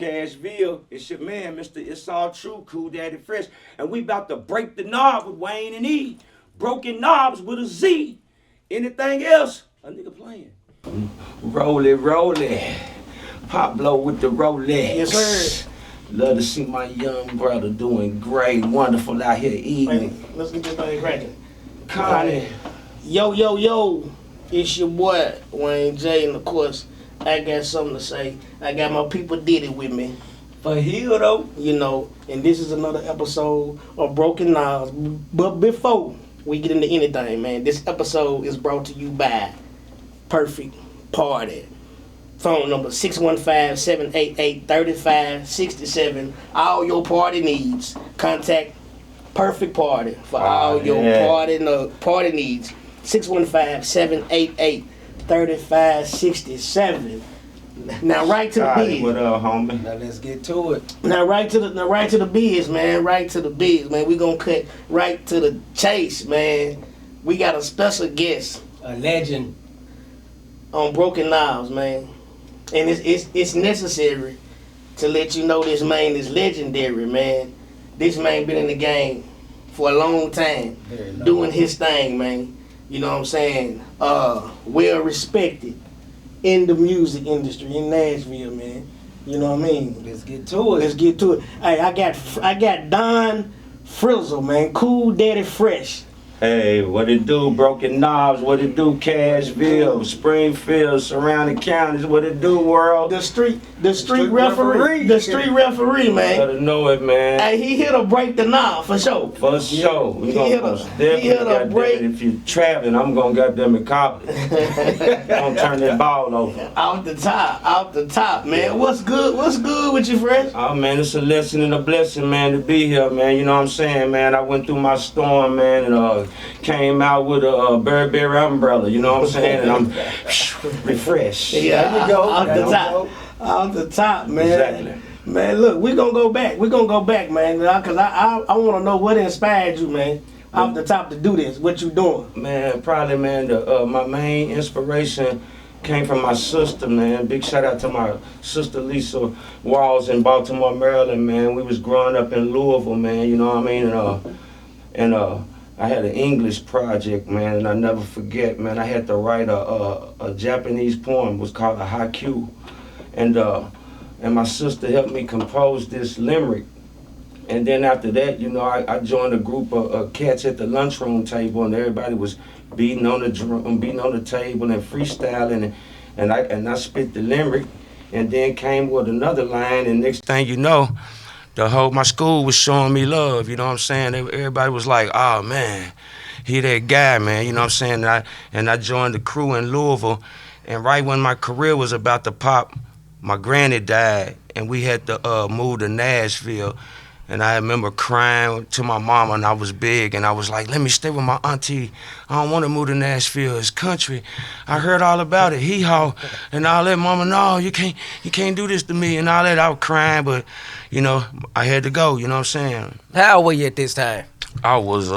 Cashville. It's your man, Mr. It's All True, Cool Daddy Fresh. And we about to break the knob with Wayne and E. Broken knobs with a Z. Anything else? A nigga playing. Roll it, roll it. Pablo with the Rolex. Yes, sir. Love to see my young brother doing great, wonderful out here eating. Wait, let's get this thing cracking. Connie. Yo, yo, yo. It's your boy, Wayne J. And of course, I got something to say. I got my people did it with me. For Hill though. You know, and this is another episode of Broken Knobs. But before we get into anything, man, this episode is brought to you by Perfect Party. Phone number 615-788-3567. All your party needs. Contact Perfect Party for all your party needs. 615-788-3567. Now right to the biz. What up, homie? Now let's get to it. Now right to the biz, man. Right to the biz, man. We gonna cut right to the chase, man. We got a special guest A legend. on Broken Knobs, man. And it's necessary to let you know this man is legendary, man. This man been in the game for a long time, doing his thing, man. You know what I'm saying? Well respected in the music industry in Nashville, man. You know what I mean? Let's get to it. Let's get to it. Hey, I got Don Frizzle, man. Cool Daddy Fresh. Hey, what it do? Broken Knobs, what it do? Cashville, Springfield, surrounding counties, what it do, world? The street referee. The street referee, man. Gotta know it, man. Hey, he here to break the knob for sure. For sure. We gonna most definitely here to goddamn break. it. If you traveling, I'm gonna goddamn it cop it. Don't turn that ball over. Out the top, man. What's good with you, Fresh? Oh man, it's a lesson and a blessing, man, to be here, man. You know what I'm saying, man? I went through my storm, man, and came out with a Burberry umbrella, you know what I'm saying? And I'm refreshed. Yeah, There you go. Out the top, man. Exactly. Man, look, we gonna go back, man, because I want to know what inspired you, man, off the top to do this. What you doing? Man, probably, man, my main inspiration came from my sister, man. Big shout out to my sister Lisa Walls in Baltimore, Maryland, man. We was growing up in Louisville, man, you know what I mean? And I had an English project, man, and I never forget, man. I had to write a Japanese poem. It was called a haiku, and my sister helped me compose this limerick. And then after that, you know, I joined a group of cats at the lunchroom table, and everybody was beating on the drum, beating on the table, and freestyling, and I spit the limerick, and then came with another line, and next thing you know, my school was showing me love, you know what I'm saying? Everybody was like, oh man, he that guy, man, you know what I'm saying? And I joined the crew in Louisville, and right when my career was about to pop, my granny died, and we had to move to Nashville. And I remember crying to my mama, and I was big, and I was like, let me stay with my auntie. I don't want to move to Nashville. It's country. I heard all about it, hee-haw, and all that. Mama, no, you can't do this to me, and all that. I was crying, but, you know, I had to go, you know what I'm saying? How old were you at this time? I was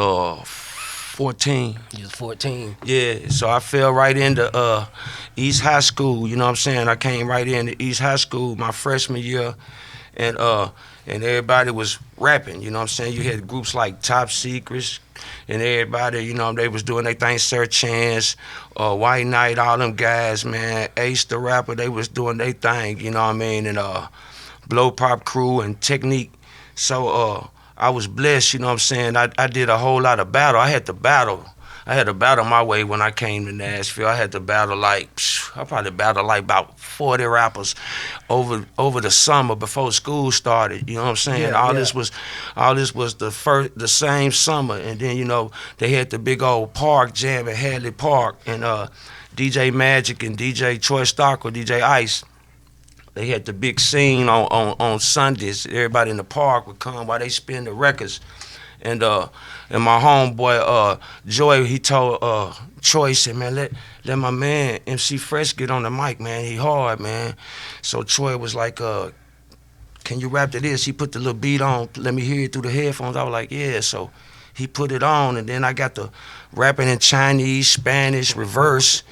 14. You was 14. Yeah, so I fell right into East High School, you know what I'm saying? I came right into East High School my freshman year, and everybody was rapping, you know what I'm saying? You had groups like Top Secrets, and everybody, you know, they was doing their thing, Sir Chance, White Knight, all them guys, man. Ace the Rapper, they was doing their thing, you know what I mean? And Blow Pop Crew and Technique. So I was blessed, you know what I'm saying? I did a whole lot of battle. I had to battle my way when I came to Nashville. I had to battle I probably battled like about 40 rappers over the summer before school started. You know what I'm saying? Yeah, all this was the same summer, and then you know they had the big old park jam at Hadley Park, and DJ Magic and DJ Troy Stark or DJ Ice. They had the big scene on Sundays. Everybody in the park would come while they spin the records. And my homeboy Joy, he told Troy, he said, man, let my man MC Fresh get on the mic, man. He hard, man. So Troy was like, can you rap to this? He put the little beat on, let me hear it through the headphones. I was like, yeah. So he put it on, and then I got the rapping in Chinese, Spanish, reverse.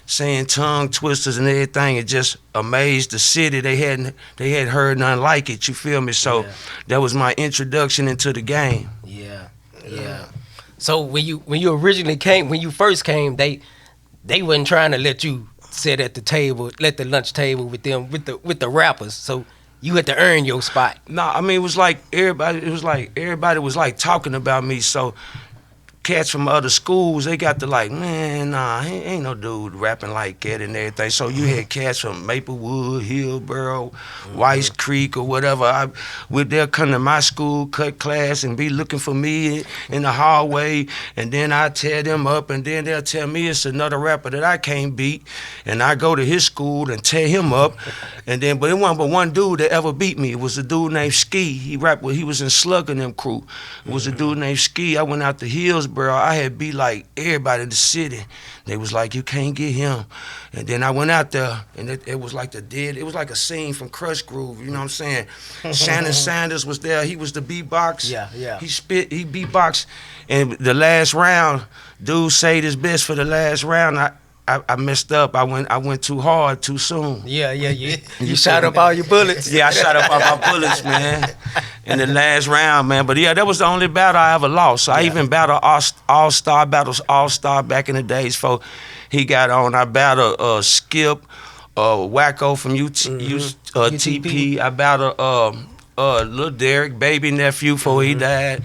saying tongue twisters and everything. It just amazed the city. They hadn't heard nothing like it. You feel me? So that was my introduction into the game. Yeah, yeah. So when you originally came, when you first came, they wasn't trying to let you sit at the table, let the lunch table with them with the rappers. So you had to earn your spot. No, I mean it was like everybody was like talking about me. So cats from other schools, they got to like, man, nah, ain't no dude rapping like that and everything. So you had cats from Maplewood, Hillsborough, Weiss Creek or whatever. They'll come to my school, cut class, and be looking for me in the hallway, and then I tear them up, and then they'll tell me it's another rapper that I can't beat, and I go to his school and tear him up, but it wasn't but one dude that ever beat me. It was a dude named Ski. He was in Slug and them crew. It was a dude named Ski. I went out to Hillsborough. I had beat like everybody in the city. They was like, you can't get him. And then I went out there, and it was like it was like a scene from Crush Groove, you know what I'm saying? Shannon Sanders was there. He was the beatbox. Yeah. He beatboxed. And the last round, dude saved his best for the last round. I messed up. I went too hard too soon. Yeah. You shot up all your bullets. Yeah, I shot up all my bullets, man, in the last round, man. But yeah, that was the only battle I ever lost. So I even battled All-Star battles, All-Star back in the days before he got on. I battled Skip, Wacko from TP. I battled Lil Derek, baby nephew, before he died.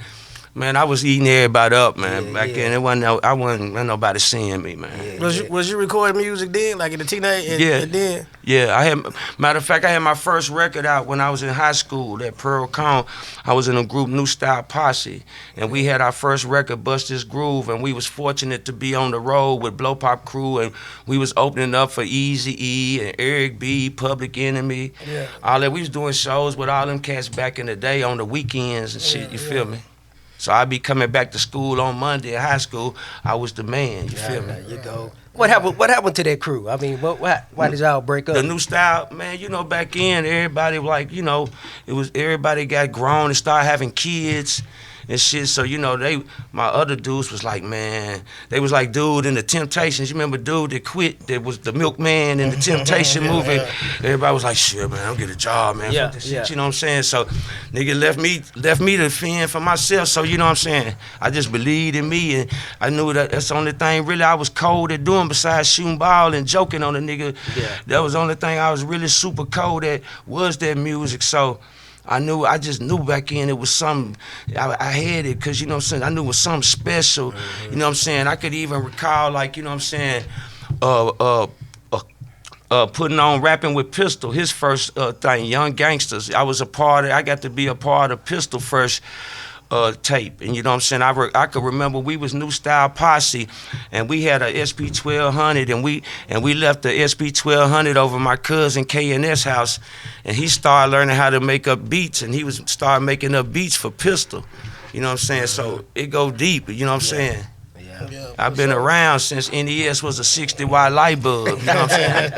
Man, I was eating everybody up, man. Back then, it wasn't nobody seeing me, man. Was you recording music then, like in the teenage? Yeah. Yeah, matter of fact, I had my first record out when I was in high school at Pearl Cone. I was in a group, New Style Posse, and we had our first record, Bust This Groove, and we was fortunate to be on the road with Blow Pop Crew, and we was opening up for Eazy-E and Eric B, Public Enemy. Yeah. All that. We was doing shows with all them cats back in the day on the weekends and shit, you feel me? So I be coming back to school on Monday in high school. I was the man. You feel me? There you go. What happened to that crew? I mean, why did y'all break up? The New Style, man. You know, back in everybody like, you know, everybody got grown and started having kids and shit. So, you know, my other dudes was like, man, they was like dude in the Temptations. You remember dude that quit, that was the milkman in the Temptation movie? Everybody was like, shit, man, I'll get a job, man. Fuck this shit, you know what I'm saying? So nigga left me to fend for myself. So, you know what I'm saying? I just believed in me, and I knew that's the only thing really I was cold at doing besides shooting ball and joking on a nigga. Yeah. That was the only thing I was really super cold at, was that music. So I just knew back in it was something, I had it, because, you know what I'm saying, I knew it was something special, you know what I'm saying. I could even recall, like, you know what I'm saying, putting on Rapping with Pistol, his first thing, Young Gangsters. I got to be a part of Pistol first tape, and you know what I'm saying, I could remember we was New Style Posse, and we had a SP 1200, and we left the SP 1200 over my cousin K&S house, and he started learning how to make up beats, and he started making up beats for Pistol, you know what I'm saying. So it go deep, you know what I'm saying. I've been around since NES was a 60-watt light bulb, you know what I'm saying.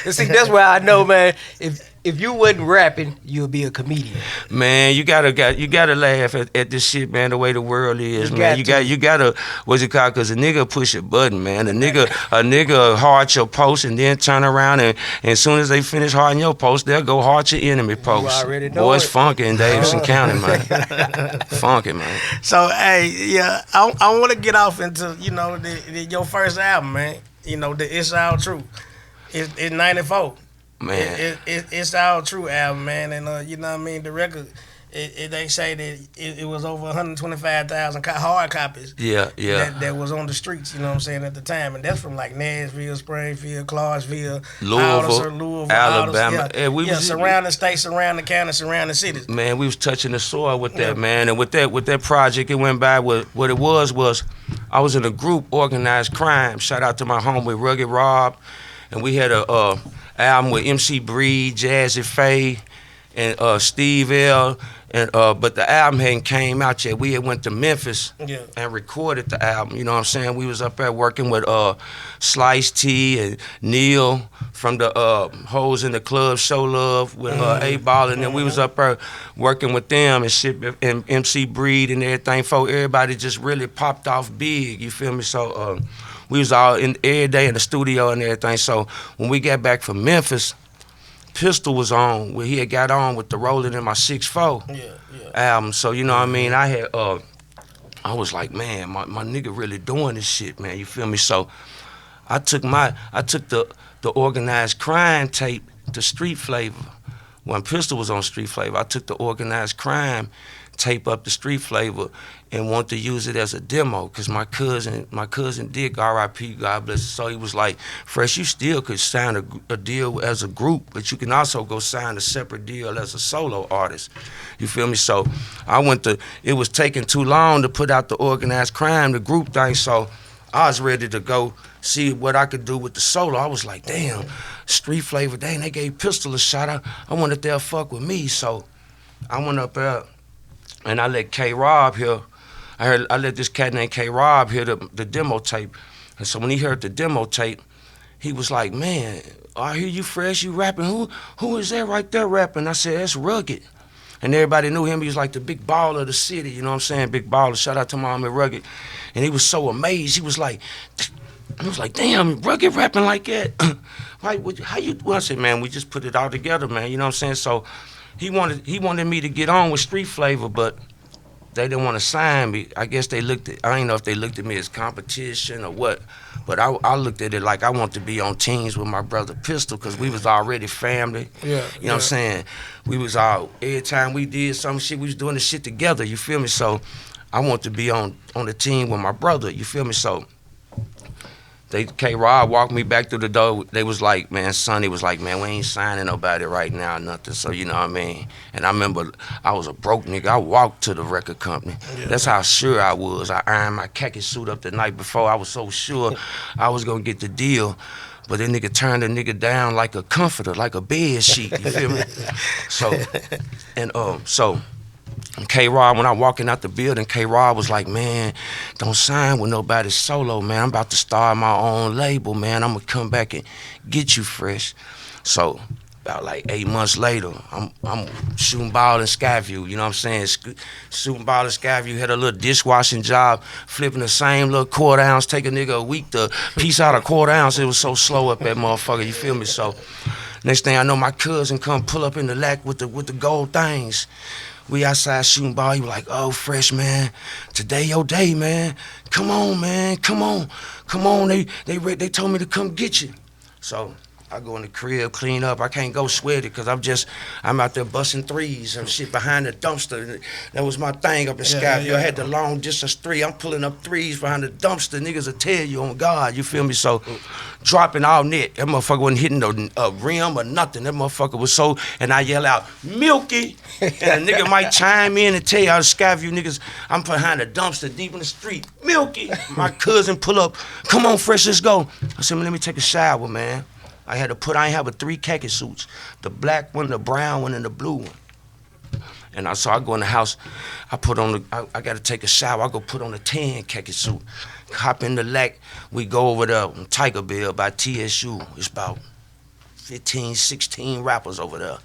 And see, that's why I know, man, if you wasn't rapping, you'll be a comedian. Man, you gotta laugh at this shit, man. The way the world is, man. You gotta what's it called? Cause a nigga push a button, man. A nigga hard your post and then turn around and as soon as they finish harding your post, they'll go hard your enemy post. You already know Boys it. funky in Davidson County, man. Funky, man. So I want to get off into your first album, man. You know, It's All True. It's 94. Man, it's All True album, man, and you know what I mean. The record, they say that it was over 125,000 hard copies. Yeah. That was on the streets, you know what I'm saying, at the time, and that's from like Nashville, Springfield, Clarksville, Louisville, Alabama. Surrounding states, surrounding counties, surrounding cities. Man, we was touching the soil with that, man, and with that project, it went by. What it was I was in a group, Organized Crime. Shout out to my homie Rugged Rob, and we had a album with MC Breed, Jazzy Faye, and Steve L. And but the album hadn't came out yet. We had went to Memphis and recorded the album. You know what I'm saying? We was up there working with Slice T and Neil from the Hoes in the Club, Show Love with A-Ball, and then we was up there working with them and shit, and MC Breed and everything. For everybody just really popped off big. You feel me? So we was all in every day in the studio and everything. So when we got back from Memphis, Pistol was on, where he had got on with the Rollin' in my 6'4" album. So you know what I mean? I had I was like, man, my nigga really doing this shit, man. You feel me? So I took the Organized Crime tape to Street Flavor. When Pistol was on Street Flavor, I took the Organized Crime tape up to Street Flavor and wanted to use it as a demo, because my cousin Dick, R.I.P., God bless his soul, he was like, Fresh, you still could sign a deal as a group, but you can also go sign a separate deal as a solo artist. You feel me? So it was taking too long to put out the Organized Crime, the group thing, so I was ready to go see what I could do with the solo. I was like, damn, Street Flavor, dang, they gave Pistol a shot. I wanted they'll fuck with me, so I went up there and I let K-Rob hear. I let this cat named K-Rob hear the demo tape. And so when he heard the demo tape, he was like, man, I hear you, Fresh, you rapping. Who is that right there rapping? I said, that's Rugged. And everybody knew him. He was like the big baller of the city, you know what I'm saying? Big baller. Shout out to my homie Rugged. And he was so amazed. He was like, damn, Rugged rapping like that. How you? Well, I said, man, we just put it all together, man. You know what I'm saying? So he wanted me to get on with Street Flavor, but they didn't want to sign me. I guess I didn't know if they looked at me as competition or what, but I looked at it like I want to be on teams with my brother Pistol, because we was already family. You know what I'm saying? We was all, every time we did some shit, we was doing the shit together, you feel me? So I want to be on the team with my brother, you feel me? So K-Rob walked me back through the door. They was like, man, Sonny was like, man, we ain't signing nobody right now, nothing. So, you know what I mean? And I remember I was a broke nigga. I walked to the record company. That's how sure I was. I ironed my khaki suit up the night before. I was so sure I was going to get the deal. But that nigga turned the nigga down like a comforter, like a bed sheet, you feel me? So K-Rob, when I walking out the building, K-Rob was like, man, don't sign with nobody solo, man. I'm about to start my own label, man. I'm gonna come back and get you, Fresh. So about like 8 months later, I'm shooting ball in Skyview, you know what I'm saying? Shooting ball in Skyview, had a little dishwashing job, flipping the same little quarter ounce, take a nigga a week to piece out a quarter ounce. It was so slow up that motherfucker, you feel me? So next thing I know, my cousin come pull up in the lack with the gold things. We outside shooting ball. He was like, oh, Fresh, man, today your day, man. Come on, man, come on. They told me to come get you. So I go in the crib, clean up. I can't go sweat it because I'm out there busting threes and shit behind the dumpster. That was my thing up in Skyview. I had the long distance three. I'm pulling up threes behind the dumpster. Niggas will tell you on God, you feel me? So dropping all net. That motherfucker wasn't hitting no rim or nothing. That motherfucker was so, and I yell out, Milky. And a nigga might chime in and tell you, Skyview niggas, I'm behind the dumpster deep in the street. Milky. My cousin pull up, come on, Fresh, let's go. I said, man, let me take a shower, man. I ain't have 3 khaki suits, the black one, the brown one, and the blue one. And I go in the house, I gotta take a shower, I go put on a tan khaki suit, hop in the lack, we go over there on Tiger Bill by TSU. It's about 15, 16 rappers over there.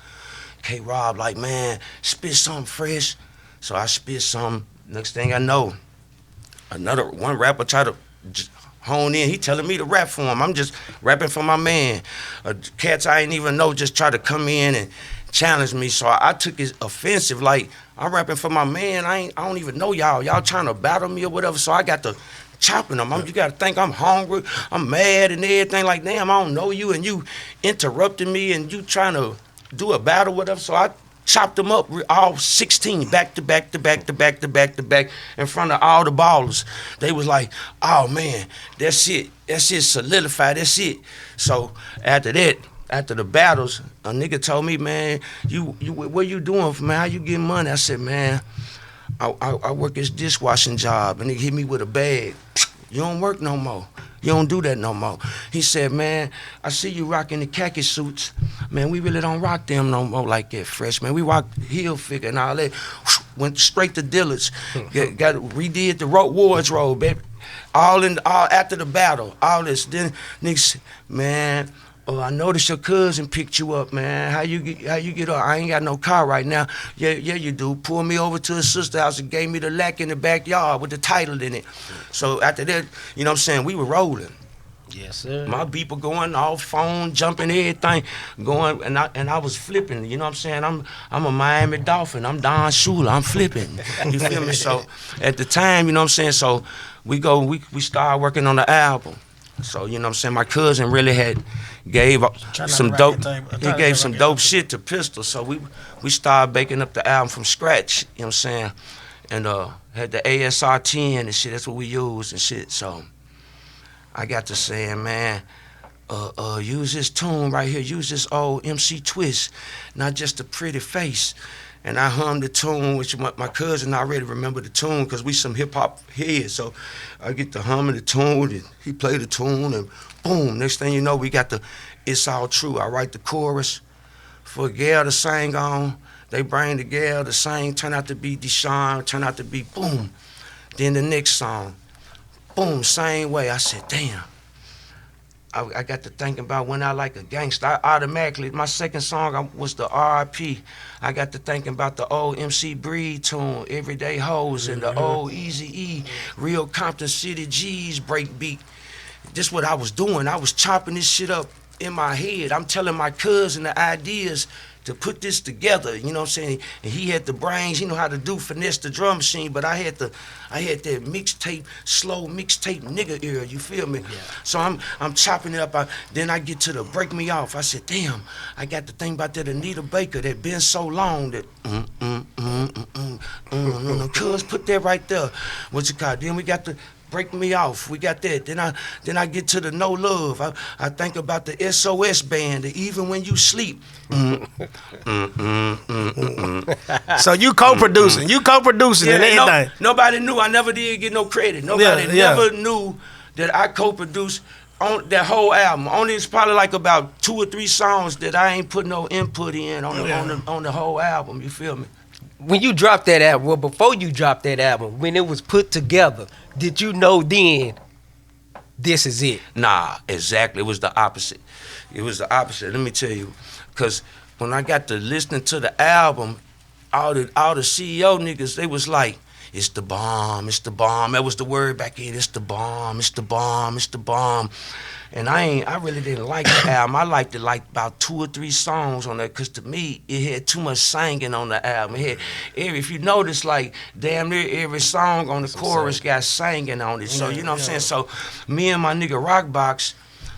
K-Rob like, man, spit something, Fresh. So I spit something. Next thing I know, one rapper try to hone in. He telling me to rap for him. I'm just rapping for my man. Cats I ain't even know just try to come in and challenge me. So I took it offensive. Like, I'm rapping for my man. I don't even know y'all. Y'all trying to battle me or whatever. So I got to chopping them. You got to think I'm hungry. I'm mad and everything. Like, damn, I don't know you and you interrupting me and you trying to do a battle or whatever. So I chopped them up all 16 back to back in front of all the ballers. They was like, oh man, that's it solidified, that's it. So after that, after the battles, a nigga told me, man, you what you doing, man? How you getting money? I said, man, I work this dishwashing job, and they hit me with a bag. You don't work no more. You don't do that no more. He said, man, I see you rocking the khaki suits. Man, we really don't rock them no more like that, Fresh, man. We rock heel figure and all that. Went straight to Dillard's. Redid the wardrobe, baby. All after the battle, all this. Then niggas, man, Oh, I noticed your cousin picked you up, man. How you get up? I ain't got no car right now. Yeah, you do. Pulled me over to his sister's house and gave me the lack in the backyard with the title in it. So after that, you know what I'm saying, we were rolling. Yes, sir. My people going off, phone, jumping, everything, going, and I was flipping. You know what I'm saying? I'm a Miami Dolphin. I'm Don Shula. I'm flipping. You feel me? So at the time, you know what I'm saying? So we started working on the album. So you know what I'm saying? My cousin really had gave some dope. He gave some dope shit to Pistol. So we started baking up the album from scratch. You know what I'm saying? And had the ASR 10 and shit. That's what we used and shit. So I got to saying, man, use this tune right here. Use this old MC Twist, not just a pretty face. And I hummed the tune, which my cousin already remember the tune because we some hip-hop heads. So I get to humming the tune, and he played the tune, and boom, next thing you know, we got the It's All True. I write the chorus for a gal to sing on. They bring the gal to sing, turn out to be Deshaun, turn out to be boom. Then the next song, boom, same way. I said, damn. I got to thinking about when I like a gangster. I automatically, my second song was the R.I.P. I got to thinking about the old MC Breed tune, Everyday Hoes, and the old Eazy-E, Real Compton City G's break beat. This what I was doing. I was chopping this shit up in my head. I'm telling my cousin the ideas to put this together, you know what I'm saying? And he had the brains, he know how to finesse the drum machine, but I had that mixtape, slow mixtape nigga era, you feel me? Yeah. So I'm chopping it up, then I get to the Break Me Off. I said, damn, I got to think about that Anita Baker that been so long that cuz put that right there. What's it called? Then we got the Break Me Off, we got that. Then I get to the No Love. I think about the SOS band, the Even When You Sleep. So you co-producing, and everything. Nobody knew. I never did get no credit. Nobody never knew that I co-produced on that whole album. Only it's probably like about 2 or 3 songs that I ain't put no input in on the whole album. You feel me? When you dropped that album, well, before you dropped that album, when it was put together, did you know then this is it? Nah, exactly. It was the opposite. Let me tell you. Because when I got to listening to the album, all the CEO niggas, they was like, it's the bomb, it's the bomb. That was the word back in, it's the bomb, it's the bomb, it's the bomb. And I really didn't like the album. I liked it like about 2 or 3 songs on there, because to me, it had too much singing on the album. It had, if you notice, like, damn near every song on the chorus got singing on it. So, you know what I'm saying? So, me and my nigga Rockbox,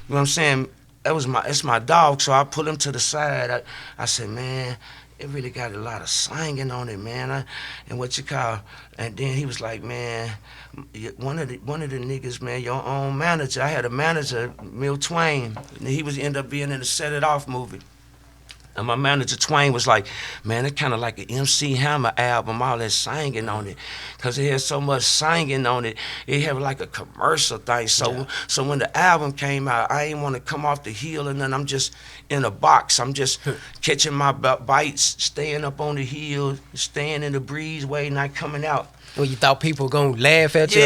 you know what I'm saying, it's my dog, so I pull him to the side. I said, man, it really got a lot of singing on it, man. And then he was like, man, one of the niggas, man, your own manager. I had a manager, Mill Twain, and he ended up being in the Set It Off movie. And my manager Twain was like, man, it's kind of like an MC Hammer album, all that singing on it. Because it had so much singing on it, it had like a commercial thing. So when the album came out, I ain't want to come off the hill and then I'm just in a box. I'm just catching my bites, staying up on the hill, staying in the breezeway, not coming out. Well, you thought people were going to laugh at you?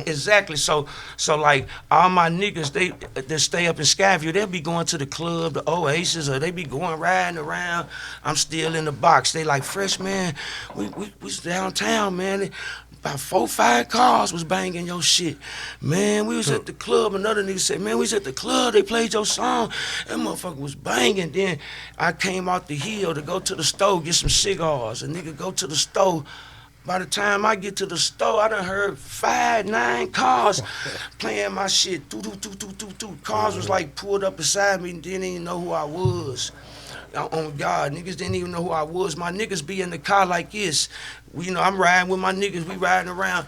Exactly. So like, all my niggas, they stay up in Skyview, they'll be going to the club, the Oasis, or they be going riding around. I'm still in the box. They like, fresh, man, we downtown, man. About 4 or 5 cars was banging your shit. Man, we was at the club. Another nigga said, man, we was at the club. They played your song. That motherfucker was banging. Then I came out the hill to go to the store, get some cigars. A nigga go to the store. By the time I get to the store, I done heard 5, 9 cars playing my shit. Cars was like pulled up beside me and didn't even know who I was. On God, niggas didn't even know who I was. My niggas be in the car like this. I'm riding with my niggas. We riding around.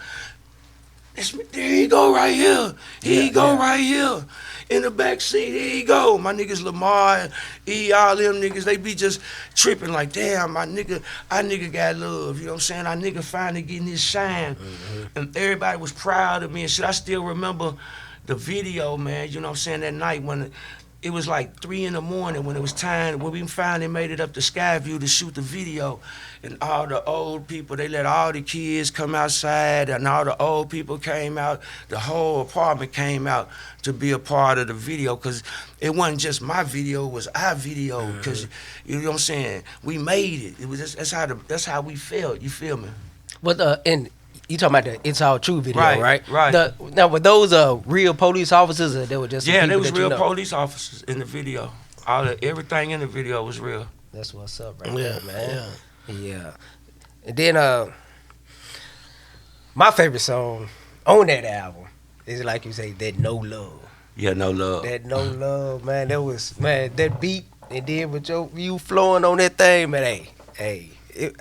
There he go right here. Here he go right here. In the back seat, here he go. My niggas Lamar, all them niggas, they be just tripping like, damn, our nigga got love. You know what I'm saying? Our nigga finally getting his shine. And everybody was proud of me and shit. I still remember the video, man. You know what I'm saying? That night when it was like 3 in the morning when it was time, when we finally made it up to Skyview to shoot the video. And all the old people, they let all the kids come outside, and all the old people came out. The whole apartment came out to be a part of the video, because it wasn't just my video, it was our video, because, you know what I'm saying, we made it. It was just, that's how we felt, you feel me? But and you talking about the It's All True video, right? Right. Now, were those real police officers, or they were just some Yeah, people they was that you real know? police officers in the video. Everything in the video was real. That's what's up, right Yeah, there, man. Yeah. And then my favorite song on that album is, like you say, that No Love. Yeah, no love. That No Love, man. That was, man, that beat, and then with you flowing on that thing, man. Hey,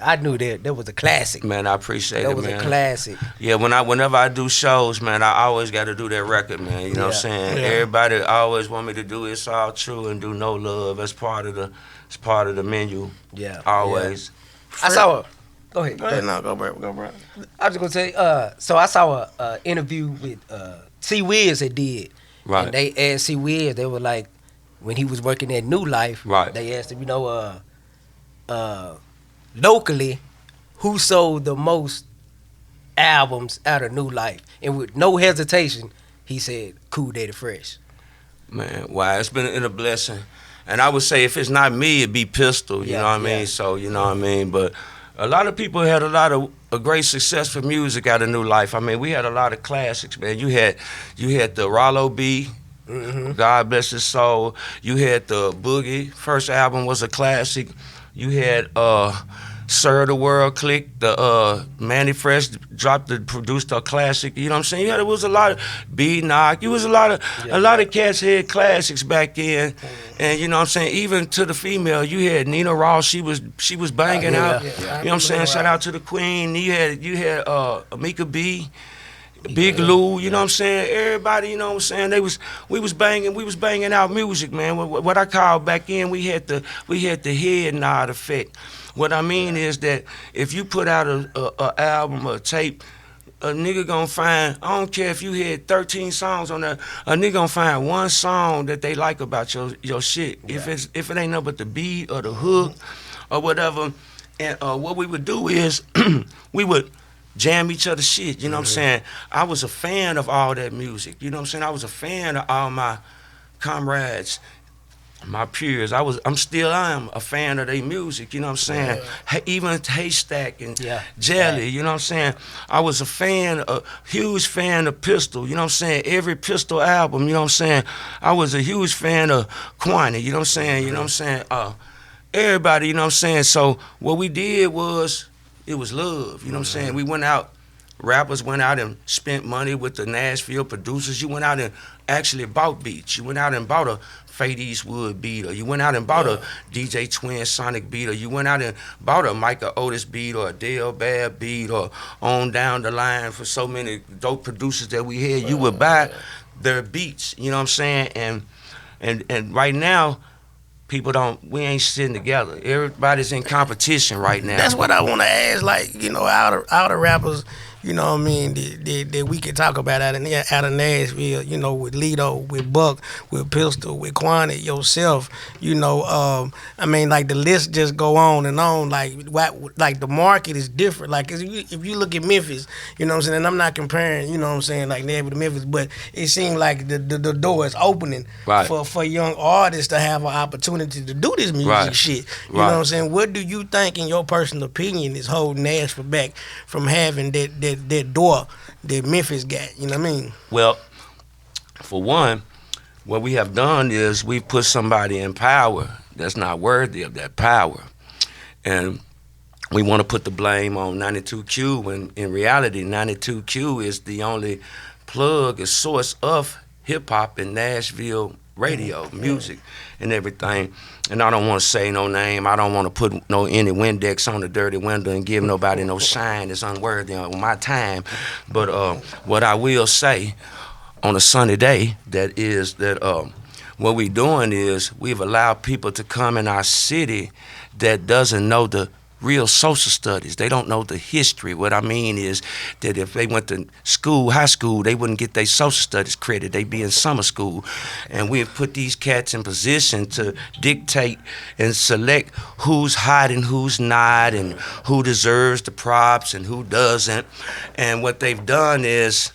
I knew that was a classic. Man, I appreciate That it, was man. a classic. Yeah, whenever I do shows, man, I always got to do that record, man. You know what I'm saying? Yeah. Everybody always want me to do It's All True and do No Love. That's part of the menu. Yeah. Always. I saw a. Go ahead. Go ahead, now go, bro. I was just gonna say, so I saw a interview with C Wiz that did, Right. and they asked C Wiz, they were like, when he was working at New Life, Right. they asked him, locally, who sold the most albums out of New Life, and with no hesitation, he said, Kool Daddy Fresh. Man, wow, it's been a blessing. And I would say if it's not me, it'd be Pistol, you know what I mean? So, you know what I mean? But a lot of people had a lot of a great success for music out of New Life. I mean, we had a lot of classics, man. You had the Rollo B, God bless his soul. You had the Boogie, first album was a classic. You had Sir of the World Click, the Manny Fresh produced a classic. You know what I'm saying? It was a lot of B Knock. It was a lot of cats had classics back then. And you know what I'm saying? Even to the female, you had Nina Ross. She was banging out. You know what I'm saying? Shout out to the Queen. You had Amika B. Big Lou, you know what I'm saying? Everybody, you know what I'm saying? We was banging out music, man. What I call back then, we had the head nod effect. What I mean is that if you put out a album or a tape, a nigga gonna find, I don't care if you had 13 songs on there, a nigga gonna find one song that they like about your shit. Yeah. If it ain't nothing but the beat or the hook or whatever. And what we would do is we would jam each other's shit, you know what I'm saying? I was a fan of all that music, you know what I'm saying? I was a fan of all my comrades, my peers. I am a fan of their music, you know what I'm saying? Even Haystack and Jelly, you know what I'm saying? I was a huge fan of Pistol, you know what I'm saying? Every Pistol album, you know what I'm saying? I was a huge fan of Quantity, you know what I'm saying? You know what I'm saying? Everybody, you know what I'm saying? So what we did was, it was love, you know what I'm saying? We went out, rappers went out and spent money with the Nashville producers. You went out and actually bought beats. You went out and bought a Fade Eastwood beat, or you went out and bought a DJ Twin Sonic beat, or you went out and bought a Micah Otis beat, or a Dale Bad beat, or on down the line for so many dope producers that we had. You would buy their beats, you know what I'm saying? And right now, we ain't sitting together. Everybody's in competition right now. That's what I want to ask. Like, you know, out of rappers, you know what I mean, that we can talk about out of Nashville, you know, with Lido, with Buck, with Pistol, with Quantity, yourself, you know, I mean, like the list just go on and on. Like the market is different. Like if you look at Memphis, you know what I'm saying, and I'm not comparing, you know what I'm saying, like Nashville to Memphis, but it seems like the door is opening for young artists to have an opportunity to do this music shit. You know what I'm saying? What do you think, in your personal opinion, is holding Nashville back from having that door that Memphis got? You know what I mean? Well, for one, what we have done is we put somebody in power that's not worthy of that power. And we want to put the blame on 92Q, when in reality 92Q is the only plug, a source of hip-hop in Nashville radio, music, and everything. And I don't want to say no name. I don't want to put any Windex on the dirty window and give nobody no shine that's unworthy of my time. But what I will say on a sunny day, that is that what we're doing is we've allowed people to come in our city that doesn't know the real social studies. They don't know the history. What I mean is that if they went to school, high school, they wouldn't get their social studies credit. They'd be in summer school. And we have put these cats in position to dictate and select who's hot and who's not, and who deserves the props and who doesn't. And what they've done is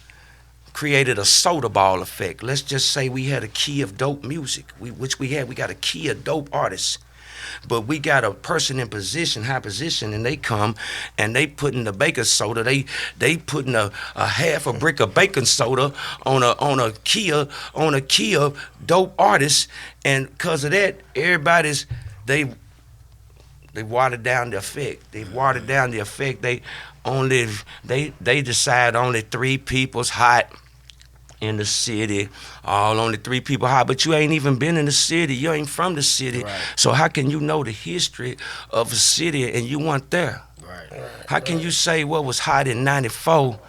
created a soda ball effect. Let's just say we had a key of dope music, which we got a key of dope artists. But we got a person in position, high position, and they come and they put in the baking soda. They putting a half a brick of baking soda on a key of dope artists, and because of that, everybody's they watered down the effect. They watered down the effect. They decide only 3 people's hot in the city, only 3 people hot, but you ain't even been in the city. You ain't from the city. Right. So how can you know the history of a city and you weren't there? Right. How can you say what was hot in 94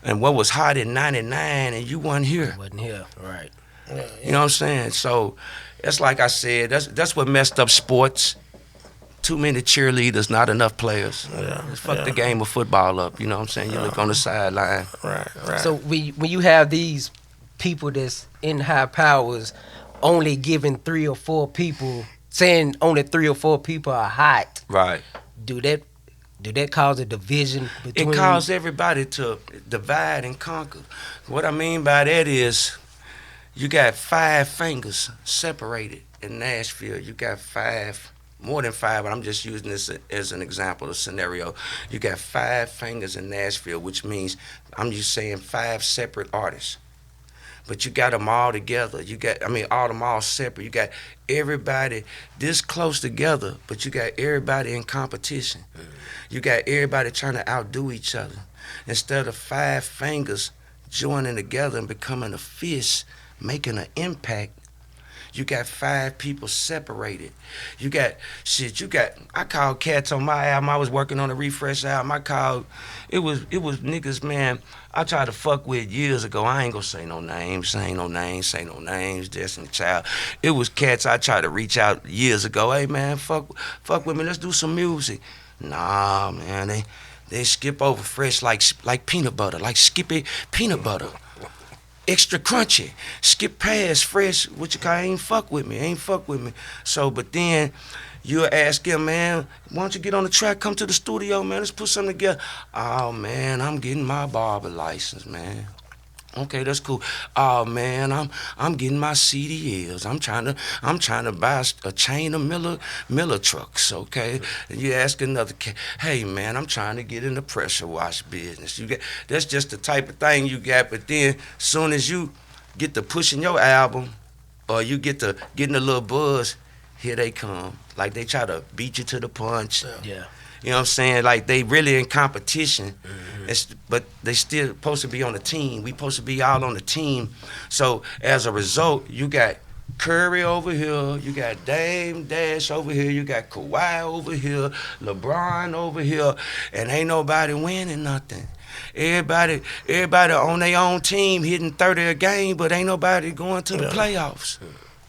and what was hot in 99 and you weren't here? Wasn't here. Right. You know what I'm saying? So that's like I said, that's what messed up sports. Too many cheerleaders, not enough players. Just fuck the game of football up. You know what I'm saying? You look on the sideline. Right. So when you have these people that's in high powers only giving 3 or 4 people, saying only 3 or 4 people are hot, Right. do that cause a division between? It caused everybody to divide and conquer. What I mean by that is you got 5 fingers separated in Nashville. You got 5, more than 5, but I'm just using this as an example, a scenario. You got 5 fingers in Nashville, which means I'm just saying 5 separate artists. But you got them all together. All them all separate. You got everybody this close together, but you got everybody in competition. You got everybody trying to outdo each other. Instead of 5 fingers joining together and becoming a fist, making an impact, you got 5 people separated. I called cats on my album. I was working on a Refresh album. It was niggas, man, I tried to fuck with years ago. I ain't gonna say no names, Destiny Child. It was cats I tried to reach out years ago. Hey, man, fuck with me, let's do some music. Nah, man, they skip over fresh like peanut butter, like Skippy peanut butter. Extra crunchy, skip past fresh, what you call, ain't fuck with me. So, but then you'll ask him, man, why don't you get on the track, come to the studio, man, let's put something together. Oh, man, I'm getting my barber license, man. Okay, that's cool. Oh, man, I'm getting my CDLs. I'm trying to buy a chain of Miller trucks, okay? And you ask another cat, hey, man, I'm trying to get in the pressure wash business. That's just the type of thing you got, but then soon as you get to pushing your album or you get to getting a little buzz, here they come. Like they try to beat you to the punch. Yeah. You know what I'm saying? Like they really in competition, but they still supposed to be on the team. We supposed to be all on the team. So as a result, you got Curry over here, you got Dame Dash over here, you got Kawhi over here, LeBron over here, and ain't nobody winning nothing. Everybody on their own team hitting 30 a game, but ain't nobody going to the playoffs.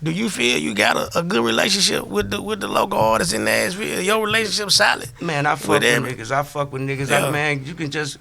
Do you feel you got a good relationship with the local artists in Nashville? Your relationship solid? Man, I fuck with niggas. Yeah. Man, you can just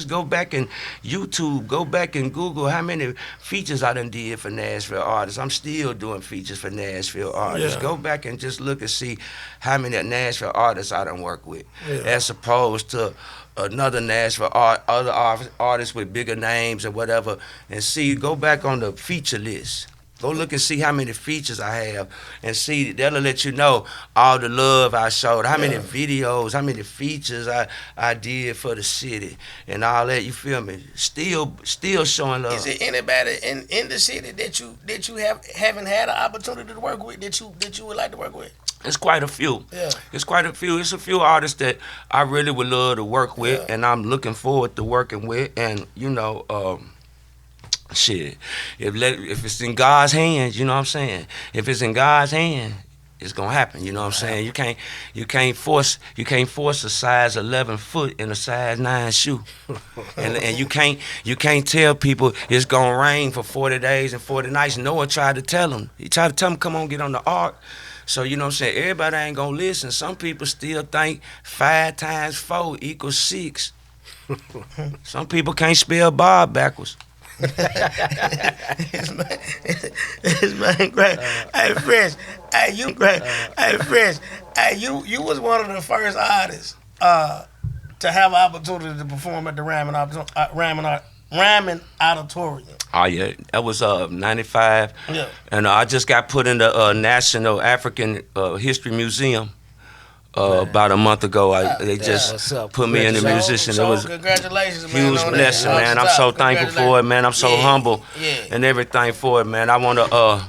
go back and YouTube, go back and Google how many features I done did for Nashville artists. I'm still doing features for Nashville artists. Yeah. Go back and just look and see how many Nashville artists I done work with, Yeah. as opposed to another Nashville other artists with bigger names or whatever. And go back on the feature list. Go look and see how many features I have, and see, that'll let you know all the love I showed, how many videos, how many features I did for the city, and all that. You feel me? Still showing love. Is there anybody in the city that you haven't had an opportunity to work with that you would like to work with? It's quite a few. Yeah. It's quite a few. It's a few artists that I really would love to work with, and I'm looking forward to working with, and shit, if it's in God's hands, you know what I'm saying? If it's in God's hand, it's gonna happen, you know what I'm saying? You can't force a size 11 foot in a size 9 shoe. and you can't tell people it's gonna rain for 40 days and 40 nights. Noah tried to tell them. He tried to tell them, come on, get on the ark. So, you know what I'm saying? Everybody ain't gonna listen. Some people still think 5 times 4 equals 6. Some people can't spell Bob backwards. This man great. Hey, Fresh. Hey, you great. Hey, Fresh. Hey, you was one of the first artists to have an opportunity to perform at the Ryman Auditorium. Oh yeah, that was 95. Yeah. And I just got put in the National African History Museum about a month ago. They What's just up? put me in the musician. It was congratulations, man. huge on blessing, that. man. I'm so thankful for it, man. I'm so humble and everything for it, man. I want to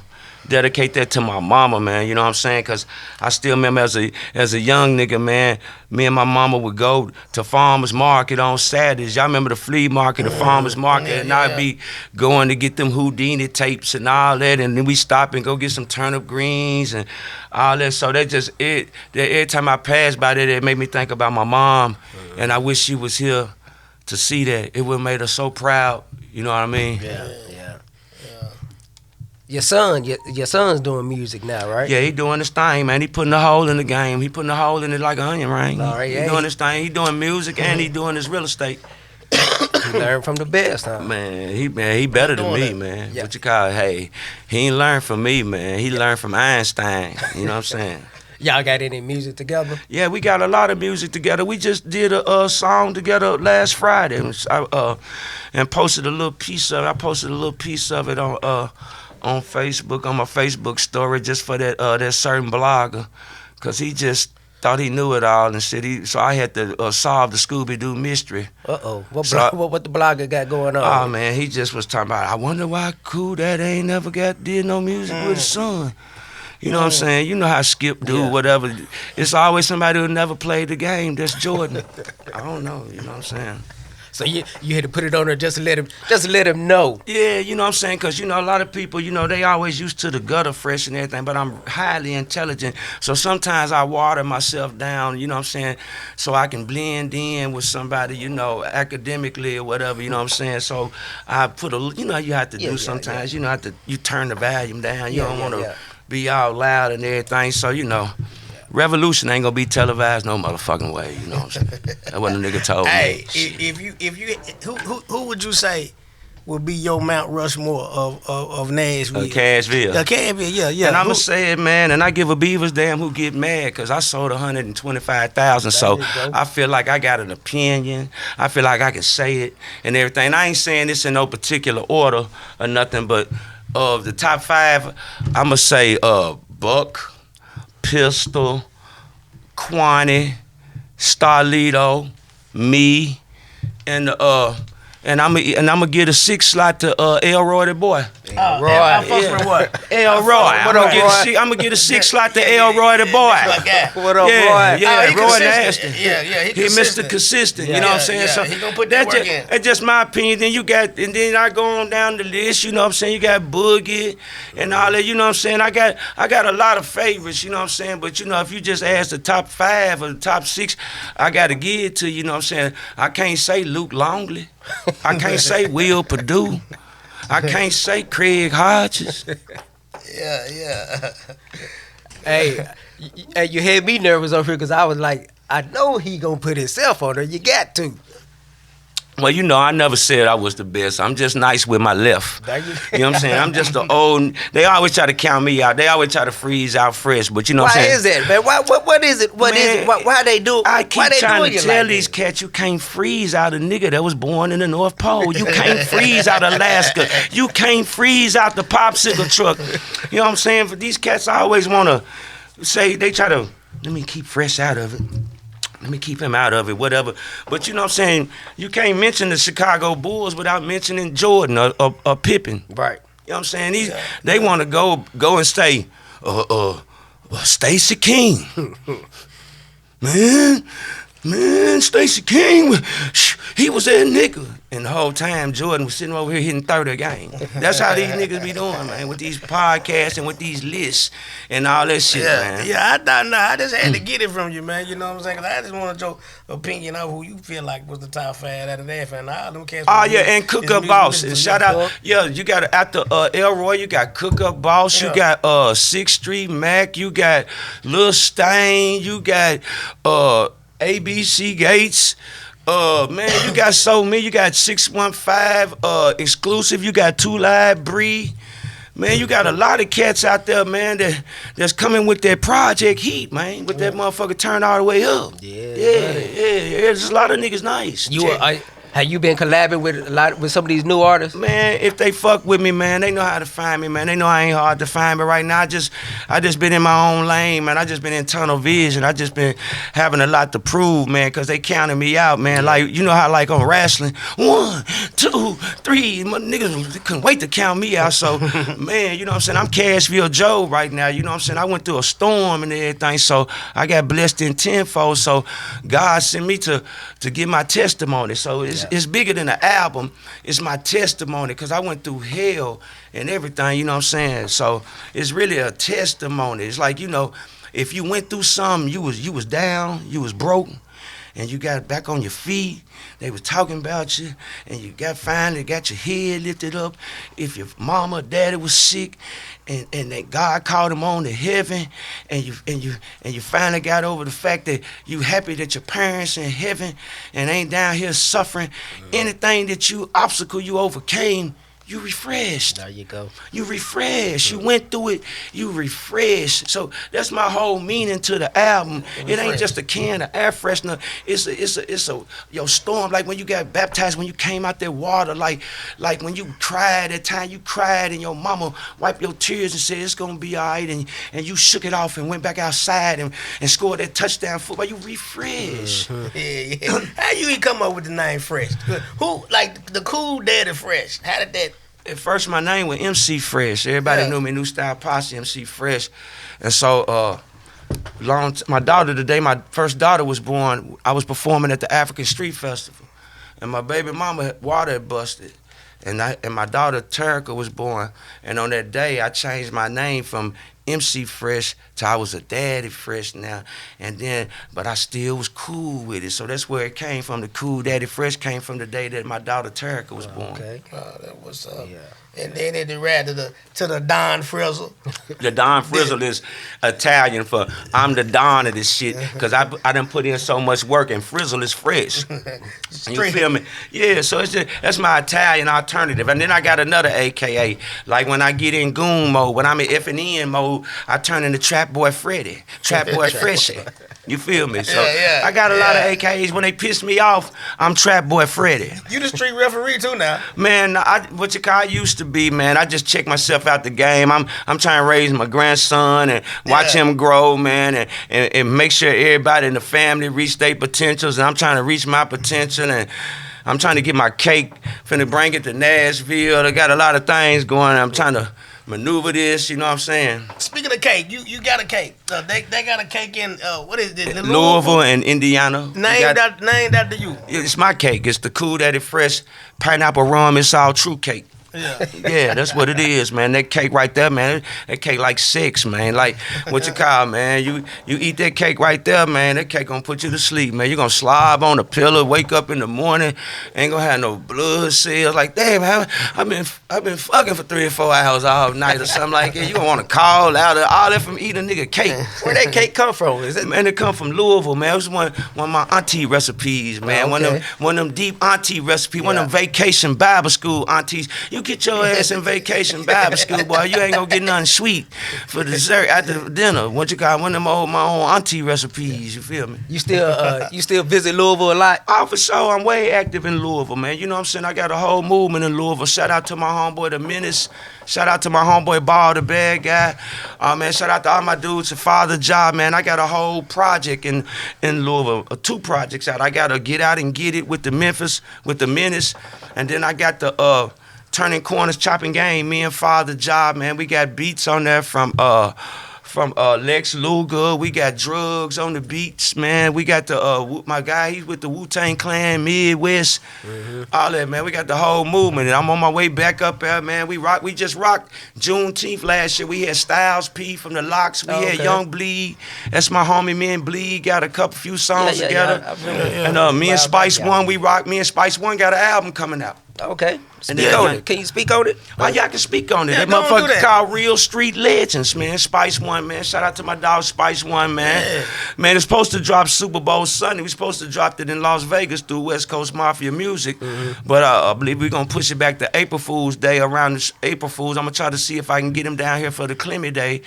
dedicate that to my mama, man. You know what I'm saying? Because I still remember as a young nigga, man, me and my mama would go to farmers market on Saturdays. Y'all remember the flea market, the farmers market, and I'd be going to get them Houdini tapes and all that, and then we stop and go get some turnip greens and all that. So that just every time I pass by that, it made me think about my mom, and I wish she was here to see that. It would have made her so proud. You know what I mean? Yeah. Your son's doing music now, right? Yeah, he doing his thing, man. He putting a hole in the game. He putting a hole in it like an onion ring. All right, he yeah, doing his thing. He doing music and he doing his real estate. He learned from the best, huh? Man, he better than me, man. Yeah. What you call it? Hey, he ain't learned from me, man. He learned from Einstein. You know what I'm saying? Y'all got any music together? Yeah, we got a lot of music together. We just did a song together last Friday, and posted a little piece of it. I posted a little piece of it on Facebook, on my Facebook story, just for that certain blogger, cause he just thought he knew it all and shit. So I had to solve the Scooby-Doo mystery. What the blogger got going on? Oh man, he just was talking about, I wonder why Kool Dad ain't never did no music with his son. You know what I'm saying? You know how Skip do, whatever. It's always somebody who never played the game. That's Jordan. I don't know. You know what I'm saying? So you had to put it on there just to let him know. Yeah, you know what I'm saying? Because, a lot of people, they always used to the gutter fresh and everything, but I'm highly intelligent. So sometimes I water myself down, you know what I'm saying, so I can blend in with somebody, academically or whatever, you know what I'm saying? So I put you have to do sometimes, you turn the volume down. You don't want to be all loud and everything. So, revolution ain't gonna be televised no motherfucking way, you know what I'm saying? That's what a nigga told me. Hey, if you who would you say would be your Mount Rushmore of Nashville? Cashville. Cashville, yeah. And I'ma say it, man, and I give a beaver's damn who get mad, cause I sold 125,000, so I feel like I got an opinion. I feel like I can say it and everything. And I ain't saying this in no particular order or nothing, but of the top 5, I'ma say Buck, Pistol, Quanny, Starlito, me, and I'm gonna get a 6 slot to Elroy the boy. Roy, I fucks with what? Elroy. I'm gonna get a 6 slot to Elroy the boy. What up, Yeah, Roy? yeah, he Roy consistent. Nasty. Yeah, he He Mr. Consistent, you know what I'm saying? yeah, So he gonna put that work in. That's just my opinion. And then I go on down the list, you know what I'm saying? You got Boogie and all that, you know what I'm saying? I got a lot of favorites, you know what I'm saying? But if you just ask the top 5 or the top 6, I gotta give it to you, know what I'm saying? I can't say Luke Longley. I can't say Will Perdue. I can't say Craig Hodges. Yeah. Hey, you had me nervous over here because I was like, I know he gonna put himself on there. You got to. Well, I never said I was the best. I'm just nice with my left. There you You know what I'm saying? I'm just the old. They always try to count me out. They always try to freeze out fresh. But you know what I'm Why saying? is that, man? What is it? What is it? Why they do? I keep why they trying doing to you tell like these that? cats you can't freeze out a nigga that was born in the North Pole. You can't freeze out Alaska. You can't freeze out the popsicle truck. You know what I'm saying? For these cats, I always want to say, they try to, let me keep fresh out of it. Let me keep him out of it, whatever. But you know what I'm saying? You can't mention the Chicago Bulls without mentioning Jordan or Pippen. Right. You know what I'm saying? They want to go and say, Stacey King. Man, Stacey King, he was that nigga. And the whole time, Jordan was sitting over here hitting 30 a game. That's how these niggas be doing, man, with these podcasts and with these lists and all that shit, man. Yeah, I thought, no, I just had to get it from you, man. You know what I'm saying? 'Cause I just wanted your opinion of who you feel like was the top 5 out of that, fan. All them cats. Oh, yeah, and Cook Up Boss. And shout out, yeah, you got after Elroy, you got Cook Up Boss, you got 6th Street Mac, you got Lil Stain, you got ABC Gates. Man, you got so many. You got 615 exclusive. You got 2 Live Bree. Man, you got a lot of cats out there, man, that's coming with that Project Heat, man, with that motherfucker turned all the way up. Yeah. There's a lot of niggas nice. Have you been collabing with some of these new artists? Man, if they fuck with me, man, they know how to find me, man. They know I ain't hard to find, but right now I just been in my own lane, man. I just been in tunnel vision. I just been having a lot to prove, man, because they counted me out, man. Like, you know how like on wrestling, 1, 2, 3, my niggas couldn't wait to count me out. So, man, you know what I'm saying? I'm Cashville Joe right now, you know what I'm saying? I went through a storm and everything, so I got blessed in tenfold. So God sent me to give my testimony. So it's bigger than an album. It's my testimony because I went through hell and everything, you know what I'm saying? So it's really a testimony. It's like, you know, if you went through something, you was down, you was broke, and you got back on your feet, they was talking about you, and you finally got your head lifted up. If your mama or daddy was sick, and that God called them on to heaven, and you finally got over the fact that you happy that your parents in heaven and ain't down here suffering. Anything that obstacle you overcame, you refreshed. There you go. You refreshed. You went through it. You refreshed. So that's my whole meaning to the album. It ain't just a can of air freshener. It's a your storm. Like when you got baptized, when you came out that water. Like when you cried that time you cried and your mama wiped your tears and said it's gonna be all right, and you shook it off and went back outside and scored that touchdown football. You refreshed. Yeah. How you come up with the name Fresh? Who like the Kool Daddy Fresh? How did that? At first, my name was MC Fresh. Everybody knew me, New Style Posse, MC Fresh. And so, my daughter, the day my first daughter was born, I was performing at the African Street Festival. And my baby mama, water had busted. And my daughter, Terica, was born. And on that day, I changed my name from MC Fresh to I was a Daddy Fresh now. And then, but I still was cool with it. So that's where it came from. The Kool Daddy Fresh came from the day that my daughter Terica was born. Okay. That was yeah. And then they ran to the Don Frizzle. The Don Frizzle is Italian for I'm the Don of this shit, because I done put in so much work, and Frizzle is fresh. You feel me? Yeah, so that's my Italian alternative. And then I got another AKA. Like when I get in goon mode, when I'm in F&N mode, I turn into Trap Boy Freddy, Trap Boy Freshy. You feel me? So I got a lot of AKAs. When they piss me off, I'm Trap Boy Freddy. You the street referee too now. Man, I used to be, man. I just check myself out the game. I'm trying to raise my grandson and watch him grow, man, and make sure everybody in the family reach their potentials, and I'm trying to reach my potential, and I'm trying to get my cake, finna bring it to Nashville. I got a lot of things going. I'm trying to maneuver this, you know what I'm saying? Speaking of cake, you got a cake. They got a cake in what is it? Louisville and Indiana. Named after you. It's my cake. It's the Kool Daddy Fresh pineapple rum. It's all true cake. Yeah, that's what it is, man. That cake right there, man. That cake like sex, man. Like what you call, man. You eat that cake right there, man. That cake gonna put you to sleep, man. You gonna slob on a pillow, wake up in the morning, ain't gonna have no blood cells. Like, damn, I've been fucking for 3 or 4 hours all night or something like that. You gonna wanna call out all that from eating a nigga cake. Where that cake come from? Is it? Man, it come from Louisville, man. It was one of my auntie recipes, man. Okay. One of them deep auntie recipes. One of them vacation Bible school aunties. You get your ass in vacation Bible school, boy. You ain't gonna get nothing sweet for dessert after dinner. What you call one of them my own auntie recipes? You feel me? You still visit Louisville a lot? Oh, for sure. I'm way active in Louisville, man. You know what I'm saying? I got a whole movement in Louisville. Shout out to my homeboy, The Menace. Shout out to my homeboy, Ball, the bad guy. Man, shout out to all my dudes at Father Job, man. I got a whole project in Louisville, 2 projects out. I got to Get Out and Get It with the Memphis, with the Menace. And then I got the Turning Corners, Chopping Game, me and Father Job, man. We got beats on there from from Lex Luger. We got Drugs on the beats, man. We got the my guy, he's with the Wu-Tang Clan, Midwest, all that, man. We got the whole movement, and I'm on my way back up there, man. We just rocked Juneteenth last year. We had Styles P from the Locks. We had Young Bleed. That's my homie. Me and Bleed got a few songs together. And me and Spice One, we rock. Me and Spice One got an album coming out. Okay. Speak on it. Can you speak on it? Oh, yeah, I can speak on it. Yeah, that go on, do motherfucker that. called Real Street Legends, man. Spice One, man. Shout out to my dog Spice One, man. Yeah. Man, it's supposed to drop Super Bowl Sunday. We're supposed to drop it in Las Vegas through West Coast Mafia Music. But I believe we're going to push it back to April Fool's Day. Around this April Fool's, I'm going to try to see if I can get him down here for the Clemmy Day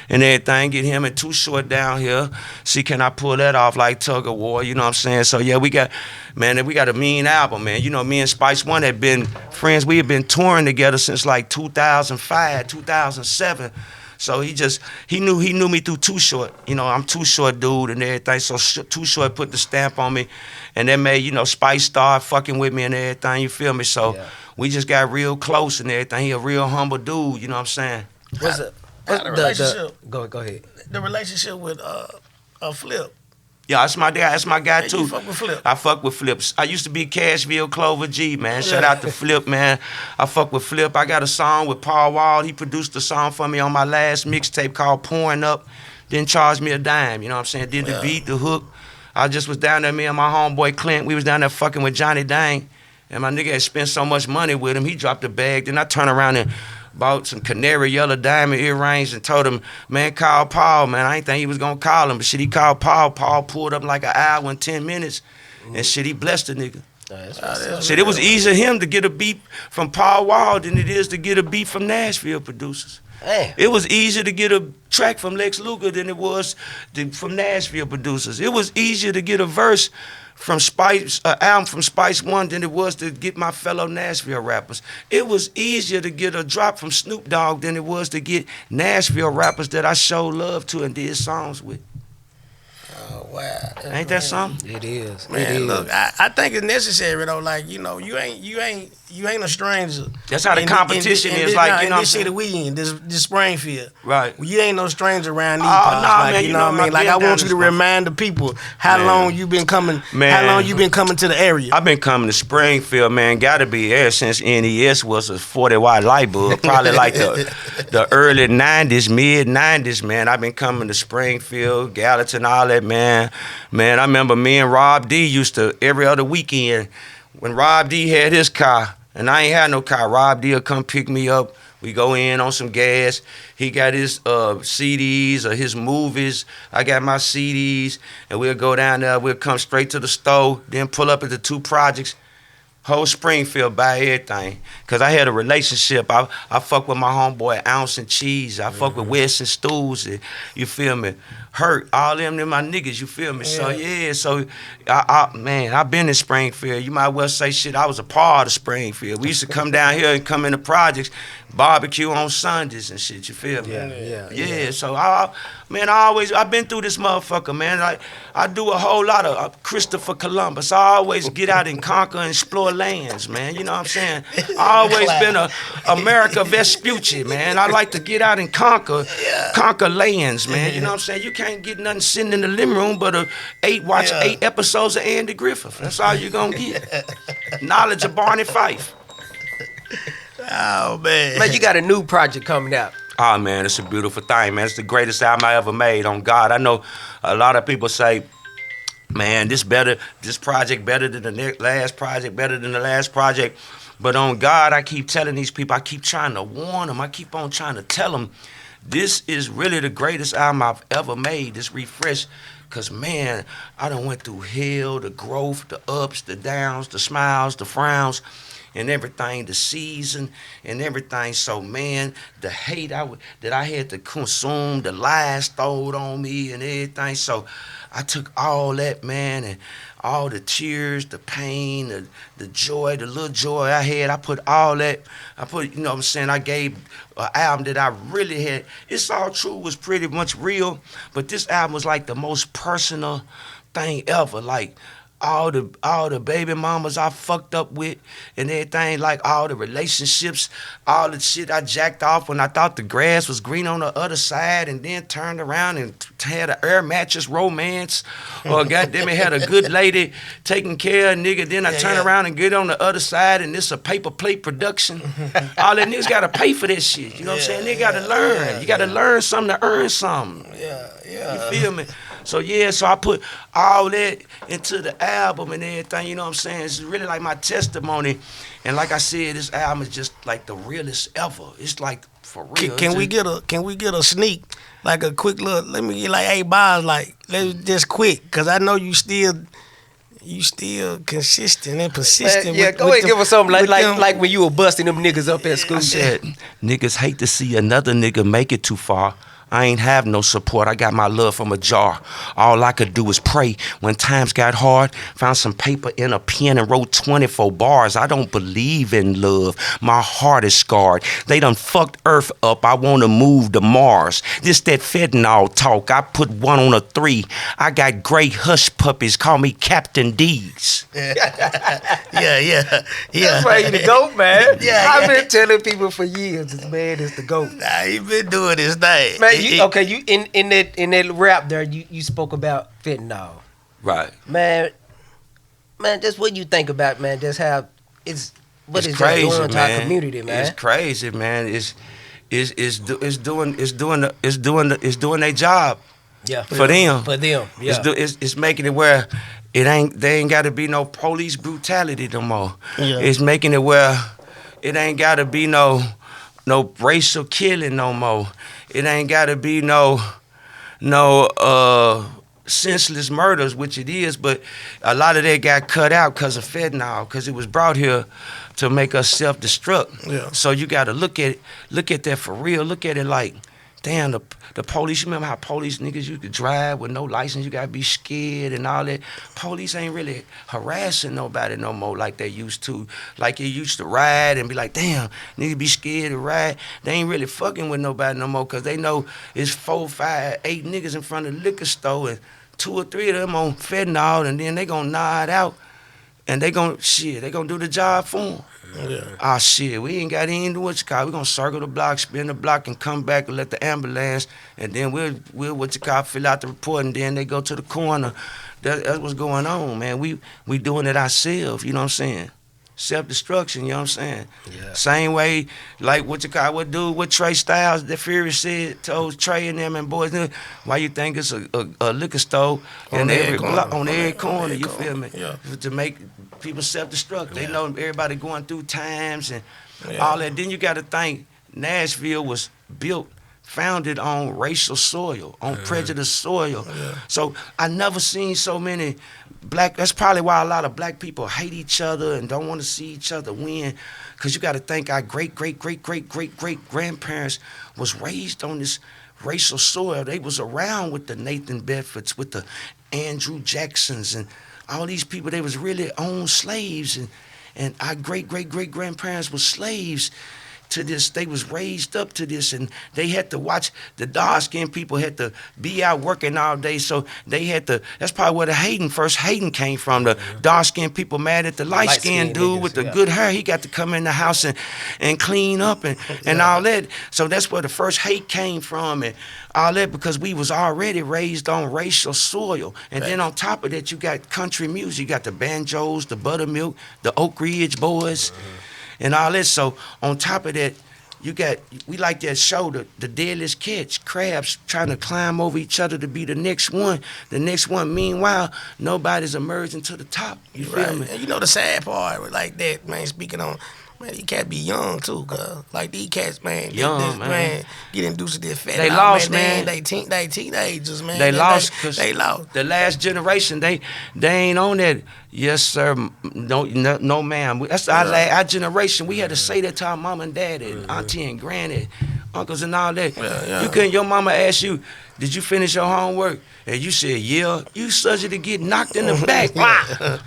and everything. Get him and Too Short down here. See, can I pull that off like Tug of War? You know what I'm saying? So, yeah, we got a mean album, man. You know, me and Spice One have been friends. We have been touring together since like 2005, 2007. So he knew me through Too Short. You know, I'm Too Short dude and everything. So Too Short put the stamp on me, and that made, you know, Spice start fucking with me and everything. You feel me? So we just got real close and everything. He a real humble dude. You know what I'm saying? What's it? The relationship. Go ahead. The relationship with Flip. Yeah, that's my dad. That's my guy too. You fuck with Flip. I fuck with Flip. I used to be Cashville Clover G, man. Shout out to Flip, man. I fuck with Flip. I got a song with Paul Wall. He produced a song for me on my last mixtape called Pouring Up. Didn't charge me a dime, you know what I'm saying? Did the beat, the hook. I just was down there, me and my homeboy Clint. We was down there fucking with Johnny Dang. And my nigga had spent so much money with him, he dropped a bag. Then I turned around and bought some canary yellow diamond earrings and told him, man, call Paul, man. I ain't think he was gonna call him, but shit, he called Paul. Paul pulled up like an hour and 10 minutes, and shit, he blessed the nigga. Shit, it was easier him to get a beat from Paul Wall than it is to get a beat from Nashville producers. Damn. It was easier to get a track from Lex Luger than it was from Nashville producers. It was easier to get a verse from album from Spice One than it was to get my fellow Nashville rappers. It was easier to get a drop from Snoop Dogg than it was to get Nashville rappers that I showed love to and did songs with. Oh, wow. Ain't that something? It is. Man, it is. look, I think it's necessary though. Like, you know, you ain't a stranger. That's how the competition is. Like, you know, this city we in, this Springfield. Right. Well, you ain't no stranger around these Oh, parts. nah, like, man, you know what I mean? Like, I want you to remind the people how long you been coming. Man. How long you been coming to the area? I've been coming to Springfield, man. Gotta be ever since NES was a 40 watt light bulb. Probably like the early 90s, mid 90s, man. I've been coming to Springfield, Gallatin, all that, man. Man, I remember me and Rob D used to, every other weekend, when Rob D had his car, and I ain't had no car, Rob D would come pick me up. We go in on some gas. He got his CDs or his movies. I got my CDs. And we'll go down there. We'll come straight to the store, then pull up at the two projects. Whole Springfield, buy everything. Because I had a relationship. I fuck with my homeboy Ounce and Cheese. I fuck with Wes and Stools. You feel me? Hurt. All them my niggas, you feel me? Yeah. So man, I've been in Springfield. You might well say shit, I was a part of Springfield. We used to come down here and come in the projects, barbecue on Sundays and shit, you feel me? Yeah. So I've been through this motherfucker, man. I do a whole lot of Christopher Columbus. I always get out and conquer and explore lands, man. You know what I'm saying? I always been a America Vespucci, man. I like to get out and conquer lands, man. You know what I'm saying? You can't get nothing sitting in the living room but watch 8 episodes of Andy Griffith. That's all you're gonna get. Knowledge of Barney Fife. Oh, man. Man, you got a new project coming out. Oh, man, it's a beautiful thing, man. It's the greatest album I ever made, on God. I know a lot of people say, man, this project better than the last project, better than the last project. But on God, I keep telling these people, I keep trying to warn them, I keep on trying to tell them, this is really the greatest album I've ever made, this refresh. Because, man, I done went through hell, the growth, the ups, the downs, the smiles, the frowns, and everything, the season and everything. So, man, the hate that I had to consume, the lies stole on me and everything. So I took all that, man, and all the tears, the pain, the joy, the little joy I had, I put all that, you know what I'm saying, I gave an album that I really had. It's All True was pretty much real, but this album was like the most personal thing ever. Like, all the baby mamas I fucked up with and everything, like all the relationships, all the shit I jacked off when I thought the grass was green on the other side, and then turned around and had an air mattress romance, or goddamn it had a good lady taking care of a nigga. Then I turn around and get on the other side and it's a paper plate production. All that niggas gotta pay for that shit. You know what I'm saying? They gotta learn. You gotta learn something to earn something. You feel me? So so I put all that into the album and everything, you know what I'm saying? It's really like my testimony. And like I said, this album is just like the realest ever. It's like for real. Can we get a sneak, like a quick look? Let me get like 8 bars, like let's just quick, cause I know you still consistent and persistent. Yeah, go ahead and give us something like when you were busting them niggas up at school. I said, niggas hate to see another nigga make it too far. I ain't have no support. I got my love from a jar. All I could do was pray. When times got hard, found some paper and a pen and wrote 24 bars. I don't believe in love. My heart is scarred. They done fucked Earth up. I want to move to Mars. This that fentanyl talk. I put 1 on a 3. I got gray hush puppies. Call me Captain D's. Yeah. That's why you the GOAT, man. I've been telling people for years, this man is the GOAT. Nah, he been doing his thing. Man, you in that rap there, you spoke about fentanyl. Right. Man, just what you think about, man, just how it's crazy, doing to our community, man. It's crazy, man. It's doing their job. Yeah. For them. Yeah. It's making it where they ain't gotta be no police brutality no more. Yeah. It's making it where it ain't gotta be no racial killing no more. It ain't gotta be no senseless murders, which it is, but a lot of that got cut out because of fentanyl, because it was brought here to make us self-destruct. Yeah. So you gotta look at that for real. Look at it like, damn, the police, you remember how police niggas used to drive with no license, you gotta be scared and all that. Police ain't really harassing nobody no more like they used to. Like you used to ride and be like, damn, niggas be scared to ride. They ain't really fucking with nobody no more because they know it's 4, 5, 8 niggas in front of the liquor store and 2 or 3 of them on fentanyl, and then they gonna nod out and they gonna do the job for them. Yeah. Shit, we ain't got anything to what you call. We gonna circle the block, spin the block, and come back and let the ambulance, and then we'll what you call, fill out the report, and then they go to the coroner. That's what's going on, man. We doing it ourselves, you know what I'm saying? Self-destruction, you know what I'm saying? Yeah. Same way, like what Trey Styles, the Fury said, told Trey and them and boys, why you think it's a liquor store on every corner, you feel me? Yeah. To make people self-destruct. They know everybody going through times and all that. Then you got to think Nashville was founded on racial soil, on prejudice soil. Yeah. So I never seen so many that's probably why a lot of black people hate each other and don't want to see each other win, because you got to think our great-great-great-great-great-grandparents was raised on this racial soil. They was around with the Nathan Bedfords, with the Andrew Jacksons, and all these people. They was really owned slaves, and our great-great-great-grandparents were slaves to this. They was raised up to this, and they had to watch. The dark-skinned people had to be out working all day, so they had to. That's probably where the hating came from. The dark-skinned people mad at the light-skinned dude with the good hair. He got to come in the house and clean up and all that. So that's where the first hate came from, and all that, because we was already raised on racial soil. And then on top of that, you got country music. You got the banjos, the buttermilk, the Oak Ridge Boys. And all that. So on top of that, we like that show, the Deadliest Catch, crabs trying to climb over each other to be the next one. The next one, meanwhile, nobody's emerging to the top. You feel me? And you know the sad part, like that, man, speaking on, man, these cats be young too, cuz. Like these cats, man, man, get induced to this fat. They lost, man. They teenagers, man. They lost because they lost. The last generation, they ain't on that. Yes, sir. No, ma'am. That's our generation. We had to say that to our mom and dad and auntie and granny, uncles and all that. You couldn't. Your mama asked you, "Did you finish your homework?" And you said, "Yeah." You subject to get knocked in the back.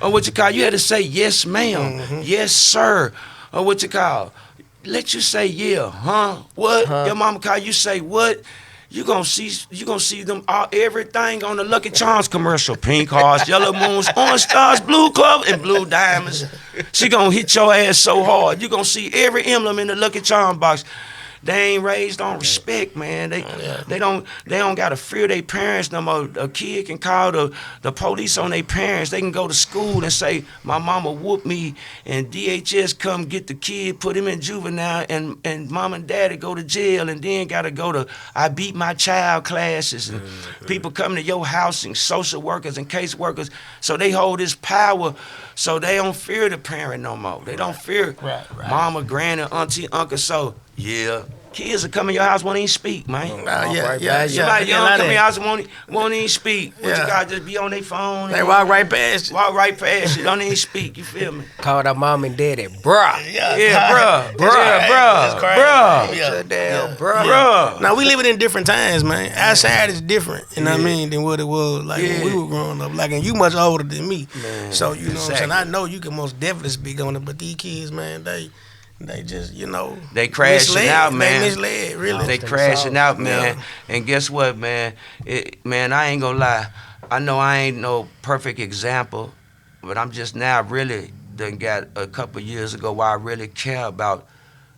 Or what you call? You had to say, "Yes, ma'am." "Yes, sir." Or what you call? Let you say, "Yeah, huh?" What? Your mama call you say what? you gonna see them all everything on the Lucky Charms commercial. Pink hearts, yellow moons, orange stars, blue clover, and blue diamonds. She gonna hit your ass so hard. You gonna see every emblem in the Lucky Charm box. They ain't raised on respect, man. They don't gotta fear their parents no more. A kid can call the police on their parents. They can go to school and say, my mama whooped me, and DHS come get the kid, put him in juvenile, and mom and daddy go to jail, and then gotta go to I beat my child classes, and people come to your house, and social workers and case workers, so they hold this power, so they don't fear the parent no more. They don't fear mama, granny, auntie, uncle. So yeah, kids will come in your house, won't even speak, man. Somebody young come in your house, won't even speak. What you got, just be on their phone. They walk right past you. Walk right past you, don't even speak, you feel me? Call our mom and daddy, bruh. Bruh. Now we living in different times, man. Outside is different, you know what I mean, than what it was like when we were growing up. Like, and you much older than me, so you know what I'm saying. I know you can most definitely speak on it, but these kids, man, they just, you know, they crashing out, man. They misled, really. They crashing out, man. And guess what, man? Man, I ain't gonna lie. I know I ain't no perfect example, but I'm just now really done got a couple years ago where I really care about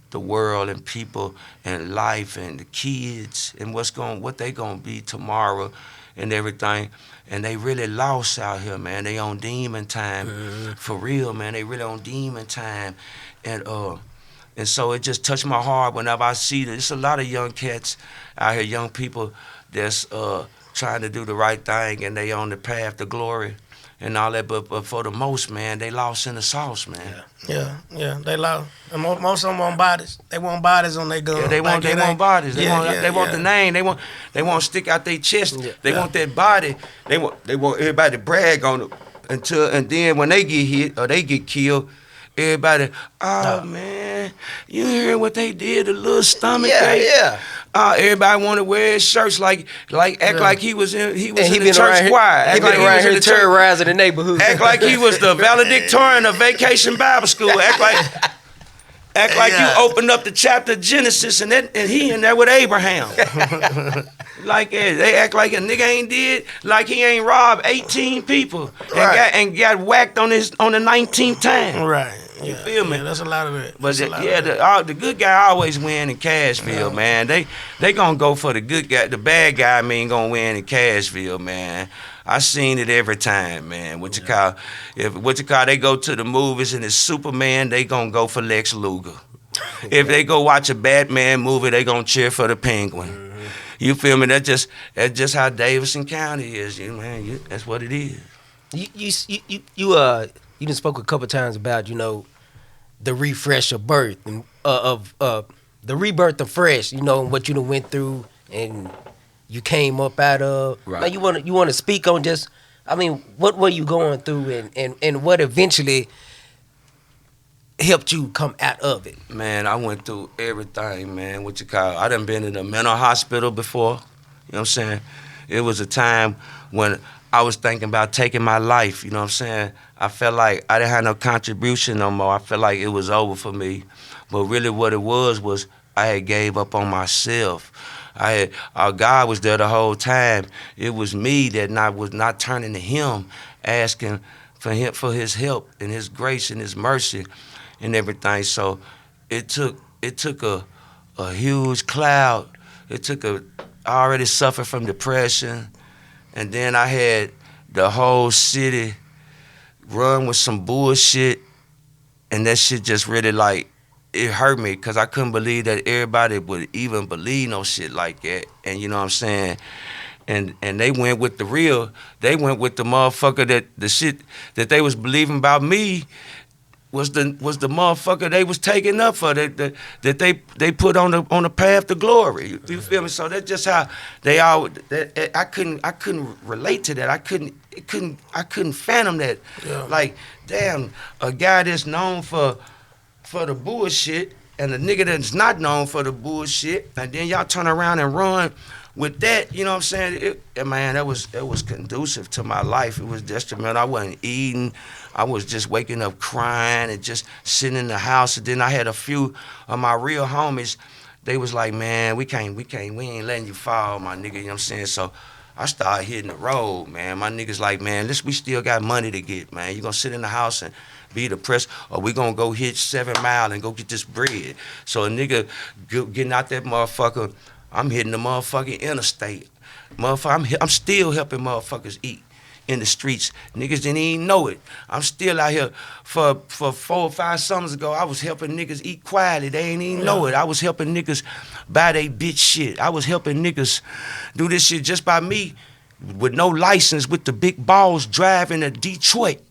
the world and people and life and the kids and what they gonna be tomorrow and everything. And they really lost out here, man. They on demon time, for real, man. They really on demon time, and so it just touched my heart whenever I see that. There's a lot of young cats out here, young people that's trying to do the right thing, and they on the path to glory and all that. But for the most, man, they lost in the sauce, man. Yeah, they lost. And most of them want bodies. They want bodies on their gun. Yeah, they want bodies. They want the name. They want to stick out their chest. They want that body. They want everybody to brag on it and then when they get hit or they get killed, everybody, man, you hear what they did to little stomach? Everybody want to wear his shirts like he was in the church choir. He been around here terrorizing the neighborhood. Act like he was the valedictorian of Vacation Bible School. Act like you opened up the chapter of Genesis and he in there with Abraham. Like they act like a nigga ain't did, like he ain't robbed 18 people and got whacked on the 19th time. Right. You feel me? Yeah, that's a lot of it. But the good guy always win in Cashville, man. They gonna go for the good guy. The bad guy gonna win in Cashville, man. I seen it every time, man. They go to the movies and it's Superman, they gonna go for Lex Luger. If they go watch a Batman movie, they gonna cheer for the Penguin. You feel me? That's just how Davidson County is, man. That's what it is. You done spoke a couple times about, the refresh of birth and of the rebirth of fresh, and what you done went through and you came up out of. Right. Now you want to speak on just, what were you going through and what eventually helped you come out of it? Man, I went through everything, man. I done been in a mental hospital before. You know what I'm saying? It was a time when I was thinking about taking my life, you know what I'm saying? I felt like I didn't have no contribution no more. I felt like it was over for me. But really what it was I had gave up on myself. God was there the whole time. It was me that was not turning to him, asking for his help and his grace and his mercy and everything. So it took a huge cloud. I already suffered from depression, and then I had the whole city run with some bullshit, and that shit just really it hurt me because I couldn't believe that everybody would even believe no shit like that. And you know what I'm saying? And they went with the real. They went with the motherfucker that the shit that they was believing about me was the motherfucker they was taking up for that they put on the path to glory. You feel me? So that's just how they all. I couldn't relate to that. I couldn't fathom that. Yeah. Like, damn, a guy that's known for the bullshit and a nigga that's not known for the bullshit, and then y'all turn around and run with that, you know what I'm saying? That was conducive to my life. It was detrimental. I wasn't eating. I was just waking up crying and just sitting in the house. And then I had a few of my real homies they was like, man, we ain't letting you fall, my nigga, you know what I'm saying? So I started hitting the road, man. My niggas like, man, we still got money to get, man. You gonna sit in the house and be depressed, or we gonna go hit 7 Mile and go get this bread. So a nigga getting out that motherfucker, I'm hitting the motherfucking interstate. Motherfucker, I'm still helping motherfuckers eat in the streets. Niggas didn't even know it. I'm still out here. For 4 or 5 summers ago, I was helping niggas eat quietly. They ain't even know it. I was helping niggas buy they bitch shit. I was helping niggas do this shit just by me with no license, with the big balls driving to Detroit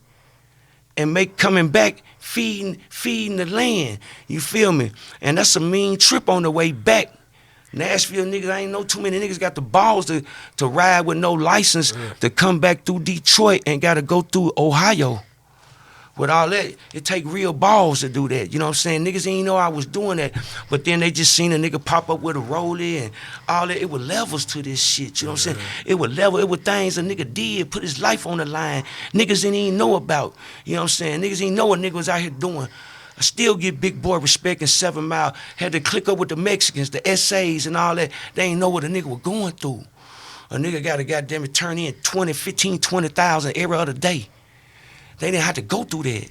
and coming back feeding the land. You feel me? And that's a mean trip on the way back. Nashville niggas, I ain't know too many niggas got the balls to ride with no license to come back through Detroit and gotta go through Ohio. With all that, it take real balls to do that. You know what I'm saying? Niggas ain't know I was doing that. But then they just seen a nigga pop up with a rollie and all that. It was levels to this shit. You know what I'm saying? It was things a nigga did, put his life on the line. Niggas didn't even know about. You know what I'm saying? Niggas didn't know what nigga was out here doing. I still get big boy respect in 7 Mile. Had to click up with the Mexicans, the essays and all that. They ain't know what a nigga was going through. A nigga got to goddamn it turn in 20,000 every other day. They didn't have to go through that.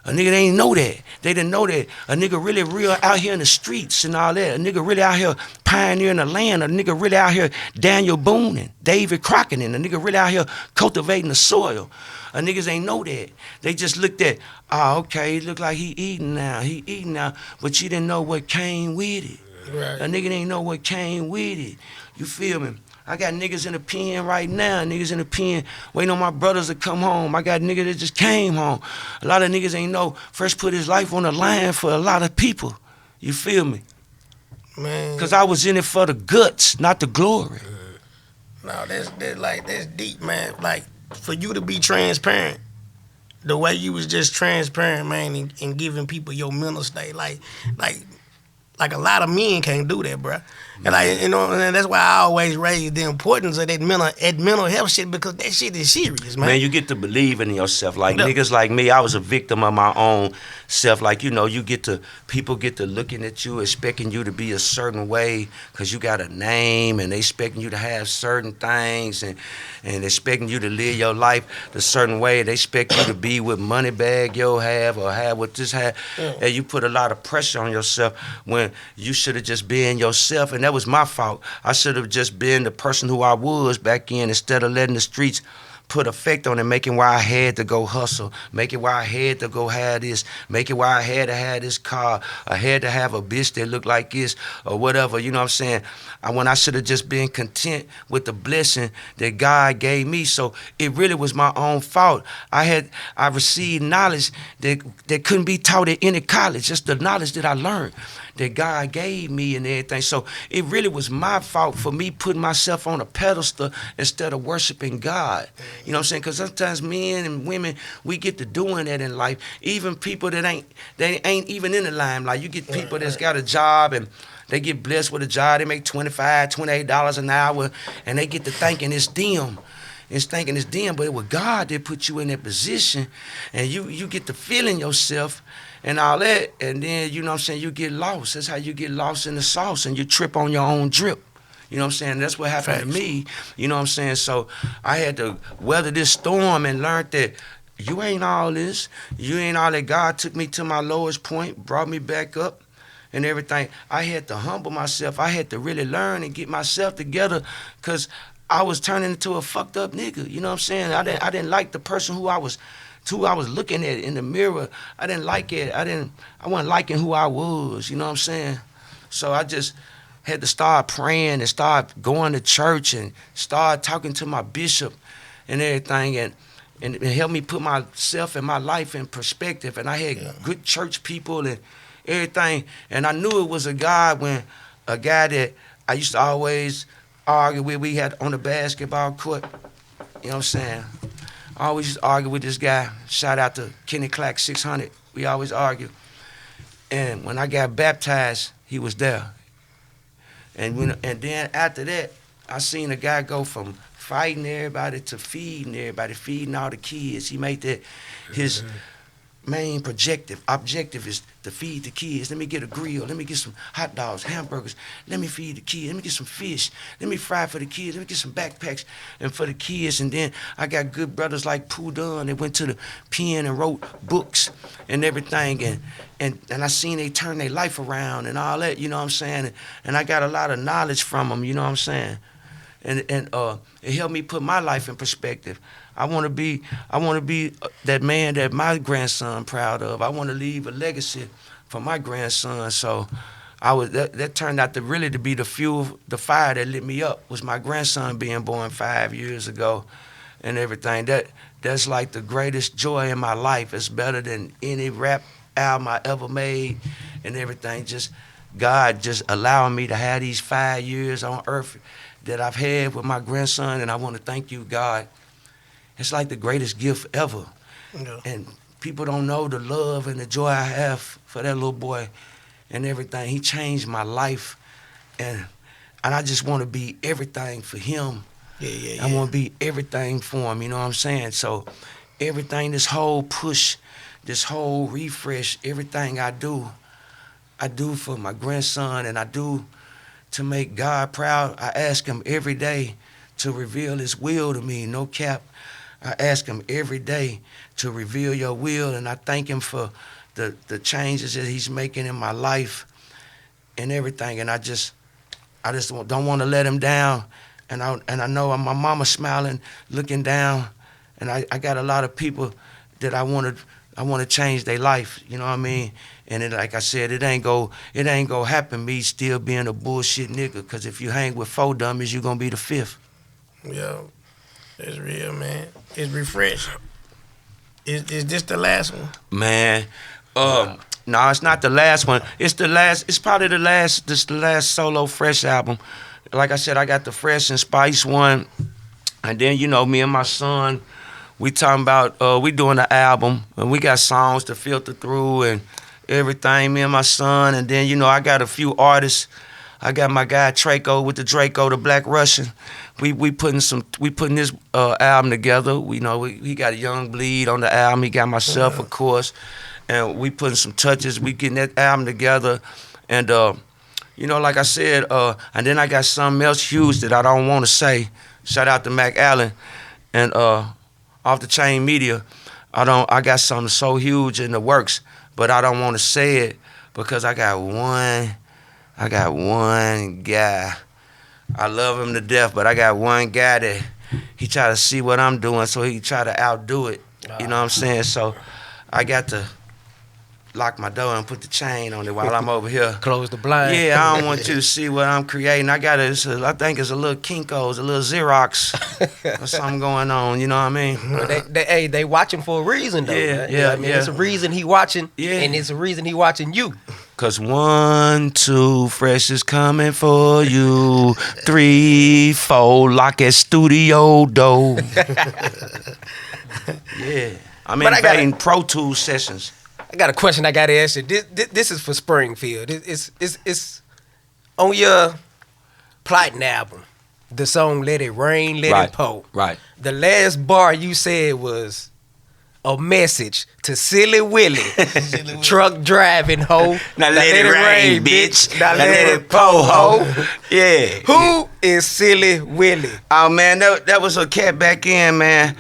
A nigga they ain't know that. They didn't know that. A nigga really real out here in the streets and all that. A nigga really out here pioneering the land. A nigga really out here Daniel Boone and David Crockett and a nigga really out here cultivating the soil. A niggas ain't know that. They just looked at, oh, okay, he look like he eating now. But you didn't know what came with it. Right. A nigga didn't know what came with it. You feel me? I got niggas in the pen right now, niggas in the pen waiting on my brothers to come home. I got niggas that just came home. A lot of niggas ain't know Fresh put his life on the line for a lot of people. You feel me? Man. Because I was in it for the guts, not the glory. No, that's deep, man. Like, for you to be transparent, the way you was just transparent, man, and giving people your mental state, like a lot of men can't do that, bruh. And like, you know, and that's why I always raise the importance of that mental health shit, because that shit is serious, man. Man, you get to believe in yourself. Like niggas like me, I was a victim of my own self. Like, you know, people get to looking at you, expecting you to be a certain way because you got a name, and they expecting you to have certain things, and expecting you to live your life the certain way. They expect you to be what Moneybag Yo have or have what this have. Yeah. And you put a lot of pressure on yourself when you should have just been yourself. And that was my fault. I should have just been the person who I was back in, instead of letting the streets put effect on it, making why I had to go hustle, making why I had to go have this, making why I had to have this car, I had to have a bitch that looked like this or whatever, you know what I'm saying? When I should have just been content with the blessing that God gave me. So it really was my own fault. I received knowledge that couldn't be taught at any college, just the knowledge that I learned that God gave me and everything. So it really was my fault for me putting myself on a pedestal instead of worshiping God. You know what I'm saying? Because sometimes men and women, we get to doing that in life. Even people that ain't even in the limelight. You get people that's got a job and they get blessed with a job. They make $25, $28 an hour, and they get to thinking it's them. It's thinking it's them, but it was God that put you in that position, and you get to feeling yourself and all that, and then, you know what I'm saying, you get lost. That's how you get lost in the sauce, and you trip on your own drip. You know what I'm saying? That's what happened to me. You know what I'm saying? So I had to weather this storm and learn that you ain't all this. You ain't all that. God took me to my lowest point, brought me back up and everything. I had to humble myself. I had to really learn and get myself together, because I was turning into a fucked up nigga. You know what I'm saying? I didn't like the person who I was looking at in the mirror. I didn't like it. I wasn't liking who I was. You know what I'm saying? So I just had to start praying and start going to church and start talking to my bishop and everything, and it helped me put myself and my life in perspective. And I had good church people and everything. And I knew it was a God that I used to always argue with. We had on the basketball court. You know what I'm saying? I always used to argue with this guy. Shout out to Kenny Clack 600. We always argue. And when I got baptized, he was there. And then after that, I seen a guy go from fighting everybody to feeding everybody, feeding all the kids. He made that his main objective is to feed the kids. Let me get a grill. Let me get some hot dogs, hamburgers. Let me feed the kids. Let me get some fish. Let me fry for the kids. Let me get some backpacks and for the kids. And then I got good brothers like Pooh Dunn that went to the pen and wrote books and everything. And I seen they turn their life around and all that, you know what I'm saying? And I got a lot of knowledge from them, you know what I'm saying? And it helped me put my life in perspective. I want to be that man that my grandson proud of. I want to leave a legacy for my grandson. So that turned out to really to be the fuel, the fire that lit me up was my grandson being born 5 years ago and everything. That's like the greatest joy in my life. It's better than any rap album I ever made and everything. Just God just allowing me to have these 5 years on earth that I've had with my grandson, and I want to thank you, God. It's like the greatest gift ever. Yeah. And people don't know the love and the joy I have for that little boy and everything. He changed my life, and I just want to be everything for him. Yeah. I want to be everything for him, you know what I'm saying? So everything, this whole push, this whole refresh, everything I do for my grandson, and I do to make God proud. I ask him every day to reveal his will to me, no cap. I ask him every day to reveal your will, and I thank him for the changes that he's making in my life and everything. And I just don't want to let him down. And I know my mama smiling, looking down, and I got a lot of people that I want to change their life. You know what I mean? And like I said, it ain't go happen me still being a bullshit nigga. Cause if you hang with 4 dummies, you gonna be the 5th. Yeah, it's real, man. It's refreshing. Is this the last one? Man, no, it's not the last one. It's probably the last. This the last solo Fresh album. Like I said, I got the Fresh and Spice one, and then me and my son, we talking about we doing the album, and we got songs to filter through and everything. Me and my son, and then I got a few artists. I got my guy Traco with the Draco, the Black Russian. We putting this album together. He got a Young Bleed on the album. He got myself, of course, and we putting some touches. We getting that album together, and like I said, and then I got something else huge that I don't want to say. Shout out to Mac Allen, and Off the Chain Media. I got something so huge in the works, but I don't want to say it because I got one guy. I love him to death, but I got one guy that he try to see what I'm doing, so he try to outdo it. You know what I'm saying? So I got to lock my door and put the chain on it while I'm over here. Close the blind. Yeah, I don't want you to see what I'm creating. I think it's a little Kinko's, a little Xerox or something going on, you know what I mean? They watching for a reason, though. Yeah. I mean, it's a reason he watching, and it's a reason he watching you. Cause 1, 2, Fresh is coming for you. 3, 4, lock at studio door. Yeah, I'm invading Pro Tools sessions. I got a question I got to ask you. This is for Springfield. It's on your Platinum album, the song Let It Rain, Let It Pour. Right. The last bar you said was a message to Silly Willy, truck driving hoe. Now let it rain, bitch. Now let it pour, hoe. Yeah. Who is Silly Willy? Oh, man, that was a cat back in, man.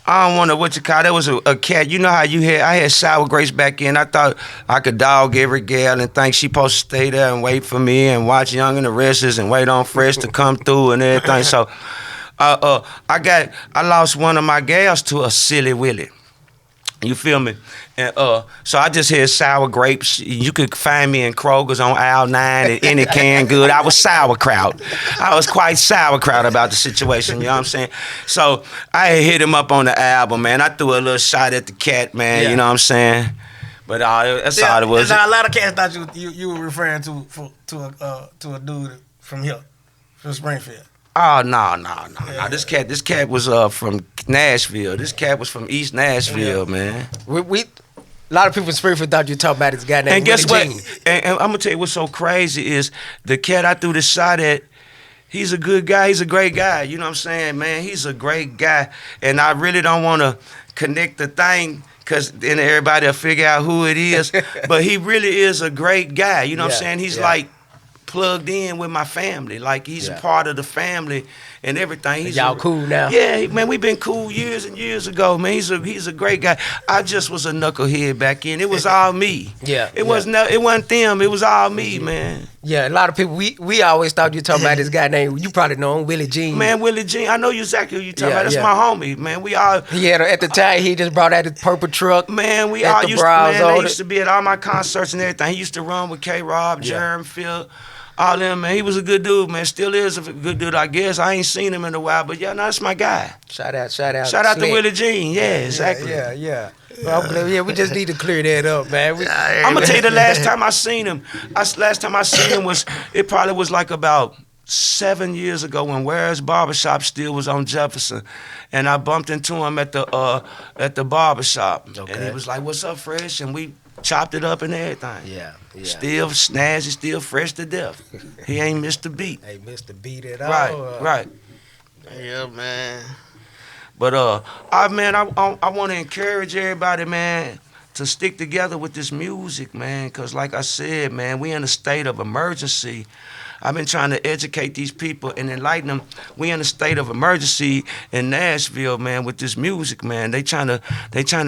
I don't want to, that was a cat. You know how I had Sour Grapes back in. I thought I could dog every gal and think she supposed to stay there and wait for me and watch Young and the Restless and wait on Fresh to come through and everything. So I lost one of my gals to a Silly Willy. You feel me? And so I just had Sour Grapes. You could find me in Kroger's on aisle 9 at any canned good. I was sauerkraut. I was quite sauerkraut about the situation, you know what I'm saying? So I hit him up on the album, man. I threw a little shot at the cat, man, you know what I'm saying? But that's all it was. Now, a lot of cats thought you were referring to a dude from here, from Springfield. Oh, no. This cat was from Nashville. This cat was from East Nashville, man. We a lot of people in Springfield thought you were talking about this guy named And guess Willie what? Jean. And I'm gonna tell you what's so crazy is the cat I threw the shot at. He's a good guy. He's a great guy. You know what I'm saying, man? He's a great guy, and I really don't want to connect the thing, because then everybody will figure out who it is. But he really is a great guy. You know what I'm saying? He's like plugged in with my family. Like he's a part of the family and everything. Y'all cool now? Yeah, man, we've been cool years and years ago, man. He's a great guy. I just was a knucklehead back in. It was all me. It wasn't them. It was all me, man. Yeah, a lot of people, we always thought you were talking about this guy named, you probably know him, Willie Jean. Man, Willie Jean, I know exactly who you talking about. That's my homie, man. We all... He had, at the time, he just brought out his purple truck. Man, we all used to, man, they used to be at all my concerts and everything. He used to run with K-Rob, Jerem, Phil, all them, man. He was a good dude, man. Still is a good dude, I guess. I ain't seen him in a while, but yeah, no, that's my guy. Shout out. Shout out to Willie Jean. Yeah, exactly. Yeah. Well, we just need to clear that up, man. I'm gonna tell you the last time I seen him. It probably was like about 7 years ago when Ware's Barbershop still was on Jefferson, and I bumped into him at the barbershop, and he was like, "What's up, Fresh?" And we chopped it up and everything. Yeah. Still snazzy, still fresh to death. He ain't missed a beat. Ain't missed a beat at all. Right. Yeah, man. But I want to encourage everybody, man, to stick together with this music, man, because like I said, man, we in a state of emergency. I've been trying to educate these people and enlighten them. We in a state of emergency in Nashville, man, with this music, man. They trying to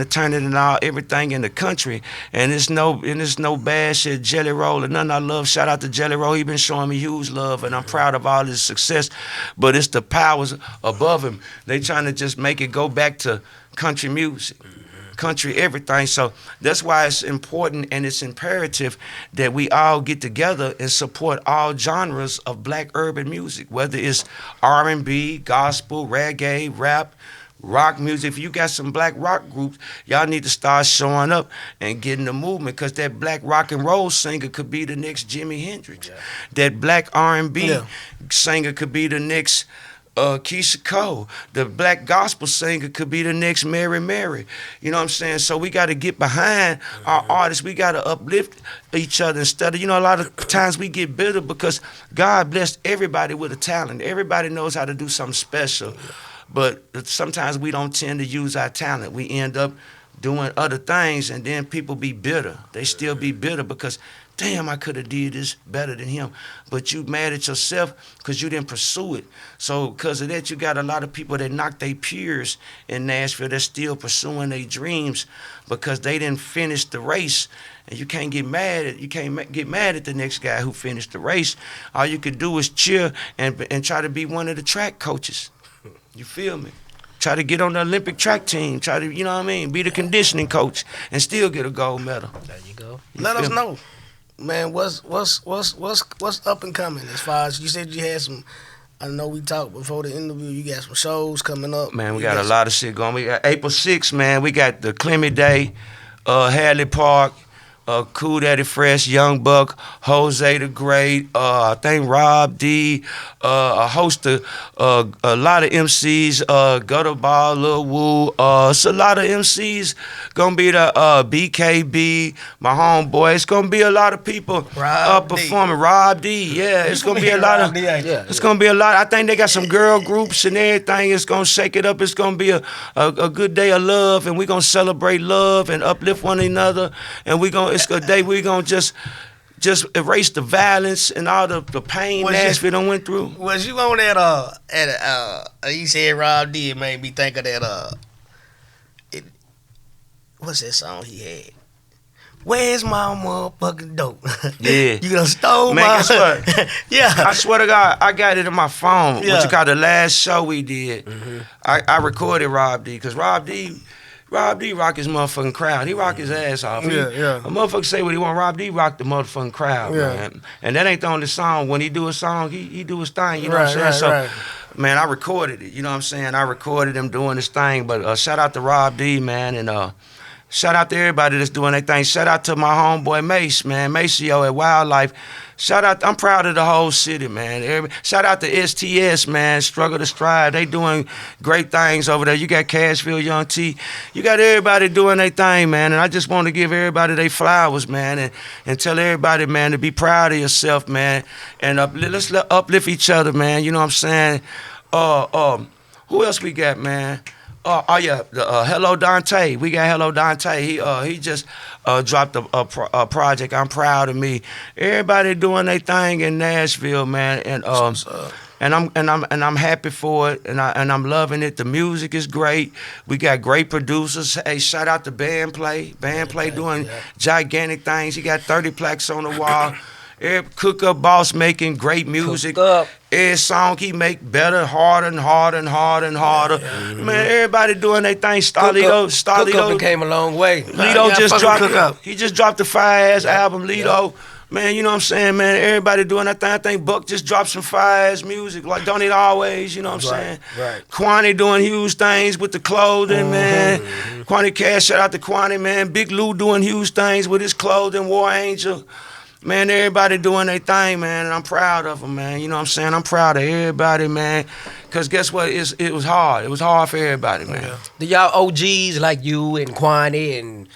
turn it and everything in the country, and it's no bad shit. Jelly Roll and nothing I love. Shout out to Jelly Roll. He been showing me huge love, and I'm proud of all his success. But it's the powers above him. They trying to just make it go back to country music. Country everything. So that's why it's important and it's imperative that we all get together and support all genres of black urban music, whether it's R&B, gospel, reggae, rap, rock music. If you got some black rock groups, y'all need to start showing up and getting the movement, because that black rock and roll singer could be the next Jimi Hendrix. That black R&B singer could be the next Keisha Cole. The black gospel singer could be the next Mary Mary. You know what I'm saying? So we got to get behind our artists. We got to uplift each other instead of, a lot of times we get bitter because God blessed everybody with a talent. Everybody knows how to do something special. But sometimes we don't tend to use our talent. We end up doing other things, and then people be bitter. They still be bitter because, damn, I could have did this better than him. But you mad at yourself because you didn't pursue it. So because of that, you got a lot of people that knock their peers in Nashville that's still pursuing their dreams because they didn't finish the race. And you can't get mad at the next guy who finished the race. All you could do is cheer and try to be one of the track coaches. You feel me? Try to get on the Olympic track team. Try to, be the conditioning coach and still get a gold medal. There you go. Let us know, man. What's up and coming as far as you said you had some. I know we talked before the interview. You got some shows coming up. Man, we got a lot of shit going. We got April 6th, man. We got the Clemmy Day, Hadley Park. Kool Daddy Fresh, Young Buck, Jose the Great, I think Rob D, a host of a lot of MCs, Gutter Ball, Lil Woo. It's a lot of MCs gonna be the BKB, my homeboy. It's gonna be a lot of people performing. Rob D, yeah. It's gonna be a lot of. It's gonna be a lot. I think they got some girl groups and everything. It's gonna shake it up. It's gonna be a good day of love, and we're gonna celebrate love and uplift one another, and it's a day we're gonna just erase the violence and all the pain Nashville done went through. Was you on that you said Rob D, it made me think of that what's that song he had? Where's my motherfucking dope? Yeah. You done stole man, my... guess what? Yeah. I swear to God, I got it in my phone. Yeah. What you call the last show we did. Mm-hmm. I recorded Rob D, because Rob D rock his motherfucking crowd. He rock his ass off. A motherfucker say what he want. Rob D rock the motherfucking crowd, man. And that ain't the only song. When he do a song, he do his thing. You know what I'm saying? Man, I recorded it. You know what I'm saying? I recorded him doing his thing. But shout out to Rob D, man, and shout out to everybody that's doing their thing. Shout out to my homeboy Mace, man. Maceo at Wildlife. Shout out, I'm proud of the whole city, man. Shout out to STS, man, Struggle to Strive. They doing great things over there. You got Cashville, Young T. You got everybody doing their thing, man. And I just want to give everybody their flowers, man, and tell everybody, man, to be proud of yourself, man. And let's uplift each other, man. You know what I'm saying? Who else we got, man? Oh yeah, Hello Dante. We got Hello Dante. He just dropped a project. I'm proud of me. Everybody doing their thing in Nashville, man, and I'm happy for it, and I'm loving it. The music is great. We got great producers. Hey, shout out to Bandplay. Bandplay doing gigantic things. He got 30 plaques on the wall. Every Cook Up Boss making great music. Cook Up. Every song he make better, harder and harder and harder and harder. Man, everybody doing their thing. Cook Up came a long way. Lido he just dropped a fire-ass album, Lido. Man, you know what I'm saying, man? Everybody doing that thing. I think Buck just dropped some fire-ass music, like Don't It Always, you know what I'm saying? Right. Kwani doing huge things with the clothing, man. Kwani Cash, shout out to Kwani, man. Big Lou doing huge things with his clothing, War Angel. Man, everybody doing their thing, man, and I'm proud of them, man. You know what I'm saying? I'm proud of everybody, man. Because guess what? It was hard. It was hard for everybody, man. Yeah. Do y'all OGs like you and Kwani and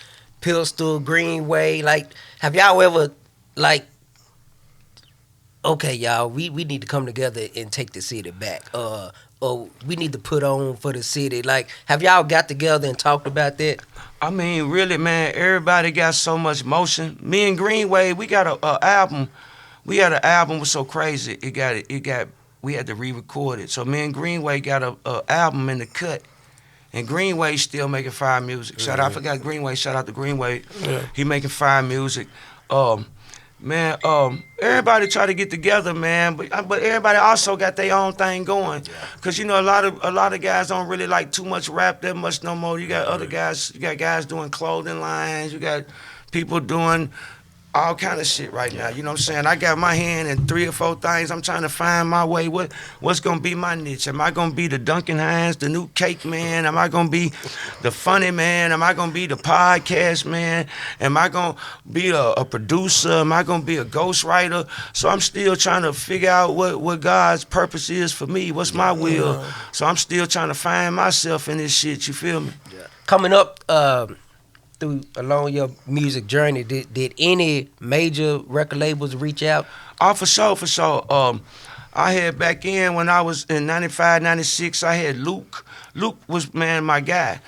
Pistol, Greenway, like, have y'all ever, like, okay, y'all, we need to come together and take the city back. Or we need to put on for the city. Like, have y'all got together and talked about that? I mean, really, man, everybody got so much motion. Me and Greenway, we got a album. We had an album was so crazy. We had to re-record it. So me and Greenway got a album in the cut. And Greenway still making fire music. Shout out, I forgot Greenway. Shout out to Greenway. Yeah. He making fire music. Man, everybody try to get together, man, but everybody also got their own thing going. Cause you know a lot of guys don't really like too much rap that much no more. You got other guys. You got guys doing clothing lines. You got people doing all kind of shit right now. You know what I'm saying? I got my hand in 3 or 4 things. I'm trying to find my way. What's gonna be my niche? Am I gonna be the Duncan Hines, the new cake man? Am I gonna be the funny man? Am I gonna be the podcast man? Am I gonna be a producer? Am I gonna be a ghostwriter? So I'm still trying to figure out what God's purpose is for me. What's my will? So I'm still trying to find myself in this shit. You feel me? Yeah. Coming up, along your music journey, did any major record labels reach out? Oh, for sure. I had back in when I was in 95, 96, I had Luke. Luke was, man, my guy.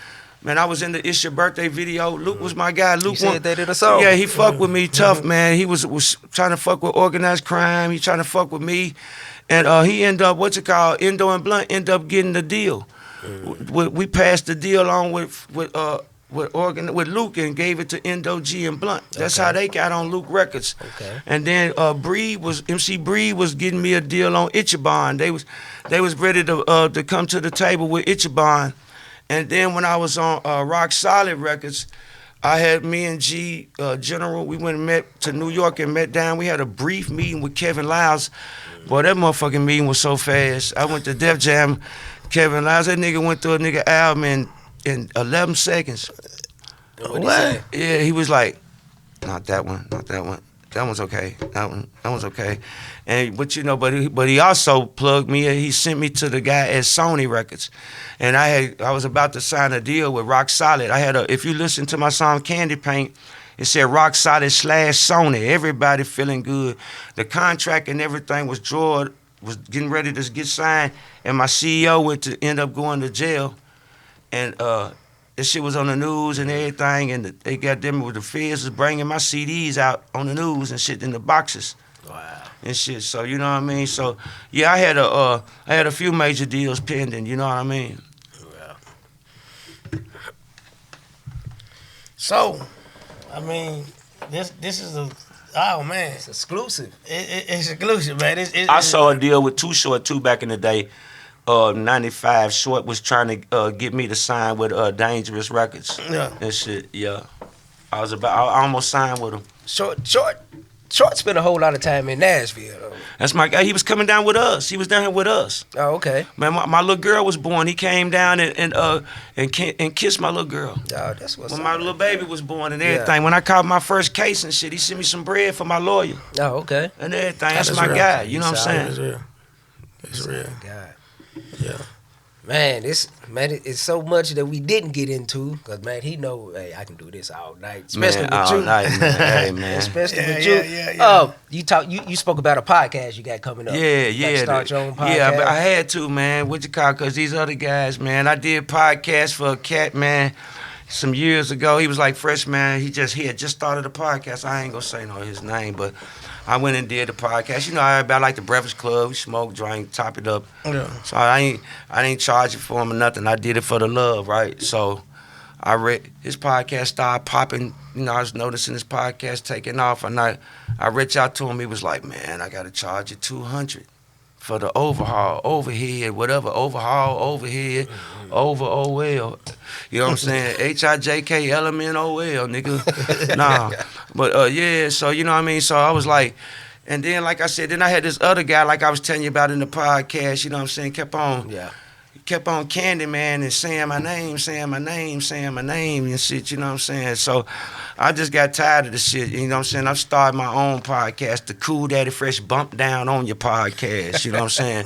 Man, I was in the It's Your Birthday video. Luke was my guy. Luke said that in a song. Yeah, he fucked with me tough, man. He was trying to fuck with organized crime. He trying to fuck with me. And he ended up, Endo and Blunt ended up getting the deal. We passed the deal on with Luke and gave it to Endo G and Blunt. That's how they got on Luke Records. Okay. And then MC Breed was getting me a deal on Ichiban. They was ready to come to the table with Ichiban. And then when I was on Rock Solid Records, I had me and G General. We went and met to New York and met down. We had a brief meeting with Kevin Liles. Boy, that motherfucking meeting was so fast. I went to Def Jam. Kevin Liles, that nigga went through a nigga album in 11 seconds. What? Yeah, he was like, not that one. That one's okay. That one's okay. And but he also plugged me. He sent me to the guy at Sony Records, and I was about to sign a deal with Rock Solid. If you listen to my song Candy Paint, it said Rock Solid / Sony. Everybody feeling good. The contract and everything was getting ready to get signed, and my CEO went to end up going to jail, and this shit was on the news and everything, and they got them with the feds was bringing my CDs out on the news and shit in the boxes. Wow. And shit. So you know what I mean. So yeah, I had a few major deals pending. You know what I mean. Wow. So, I mean, this is man, it's exclusive. It's exclusive, man. I saw a deal with Too Short too back in the day. 95 Short was trying to get me to sign with Dangerous Records. Yeah. And shit, yeah. I almost signed with him. Short spent a whole lot of time in Nashville, though. That's my guy. He was coming down with us. He was down here with us. Oh, okay. Man, my little girl was born. He came down and kissed my little girl. Oh, that's what's when my little baby was born and everything. Yeah. When I caught my first case and shit, he sent me some bread for my lawyer. Oh, okay. And everything. That's my guy. You know what I'm saying? It's real. God. Yeah. Man, it's so much that we didn't get into because man, he know, hey, I can do this all night, especially Man, with all you. night, man. Hey, man. Especially Yeah, with yeah, you. You spoke about a podcast you got coming up. Yeah, You got to start your own podcast. Yeah, but I had to, man. What you call? Because these other guys, man. I did podcast for a cat, man, some years ago. He was like fresh, man. He had just started a podcast. I ain't gonna say no his name, but I went and did the podcast. You know, I like the Breakfast Club. We smoke, drink, top it up. Yeah. So I ain't charging for him or nothing. I did it for the love, right? So I read his podcast started popping. You know, I was noticing his podcast taking off, and I reached out to him. He was like, "Man, I gotta charge you $200 for the overhead, whatever, overhead, over OL." You know what I'm saying? HIJKLMNOL, nigga. Nah, but yeah. So you know what I mean. So I was like. And then, like I said, then I had this other guy, like I was telling you about in the podcast, you know what I'm saying, kept on Candyman and saying my name and shit, you know what I'm saying? So I just got tired of the shit, you know what I'm saying? I've started my own podcast, the Cool Daddy Fresh Bump Down on Your podcast, you know what I'm saying?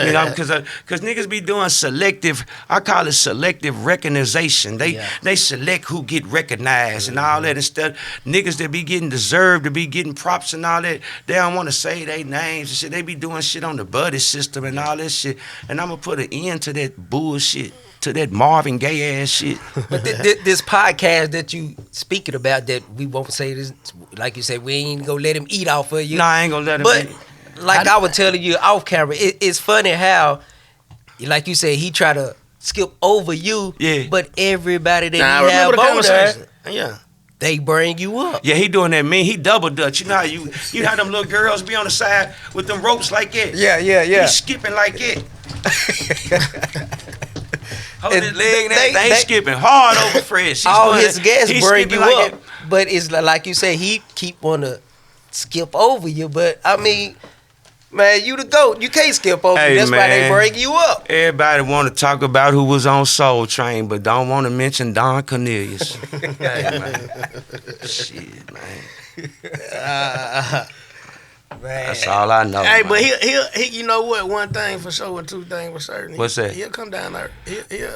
You know, because niggas be doing selective, I call it selective recognition. They select who get recognized and all that. Instead, niggas that be getting deserved to be getting props and all that, they don't want to say their names and shit. They be doing shit on the buddy system and all this shit. And I'm going to put an end to that bullshit, to that Marvin Gaye ass shit. But this podcast that you speaking about, that we won't say this, like you said, we ain't gonna let him eat off of you. Nah, I ain't gonna let him But eat. like I was telling you off camera, it's funny how, like you said, he try to skip over you. Yeah. But everybody that Nah, I he have remember the on conversation. there, Yeah. they bring you up. Yeah, he doing that mean. He double dutch. You know how you how them little girls be on the side with them ropes like that? Yeah. He skipping like that. Hold And his leg, they skipping hard over Fresh. All his guests he's bring you skipping like up. But it's like you say, he keep wanna skip over you. But I mean, man, you the GOAT. You can't skip over Hey, you. That's why they man. bring you up. Everybody want to talk about who was on Soul Train, but don't want to mention Don Cornelius. Hey, man. Shit, man. Man. That's all I know. Hey, man. but he you know what? One thing for sure, and two things for certain. What's that? He'll come down there.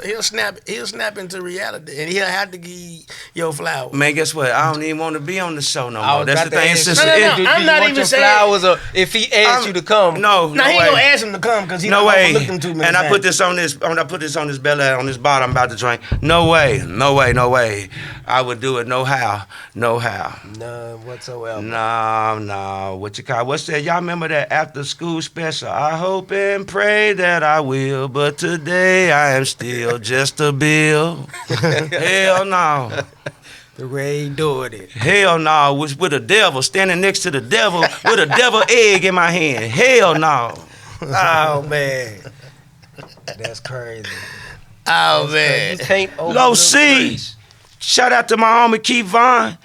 He'll snap into reality, and he'll have to give you your flowers. Man, guess what? I don't even want to be on the show no I more. was That's about the to thing. ask Since you, No, it- do I'm you not want even your saying- flowers, or if he asks you to come. No, Now he way. gonna ask him to come because he No don't way. overlook them too many And I times. put this on this. I put this on this belly, on this bottle I'm about to drink. No way. I would do it. No how. None whatsoever. No. What you call? What's that? Y'all remember that after school special? I hope and pray that I will, but today I am still just a bill. Hell no. The way he doing it. Hell no. With a devil standing next to the devil with a devil egg in my hand. Hell no. Oh man, that's crazy. Oh You man. can't open Low up C. fresh. Shout out to my homie Keith Vaughn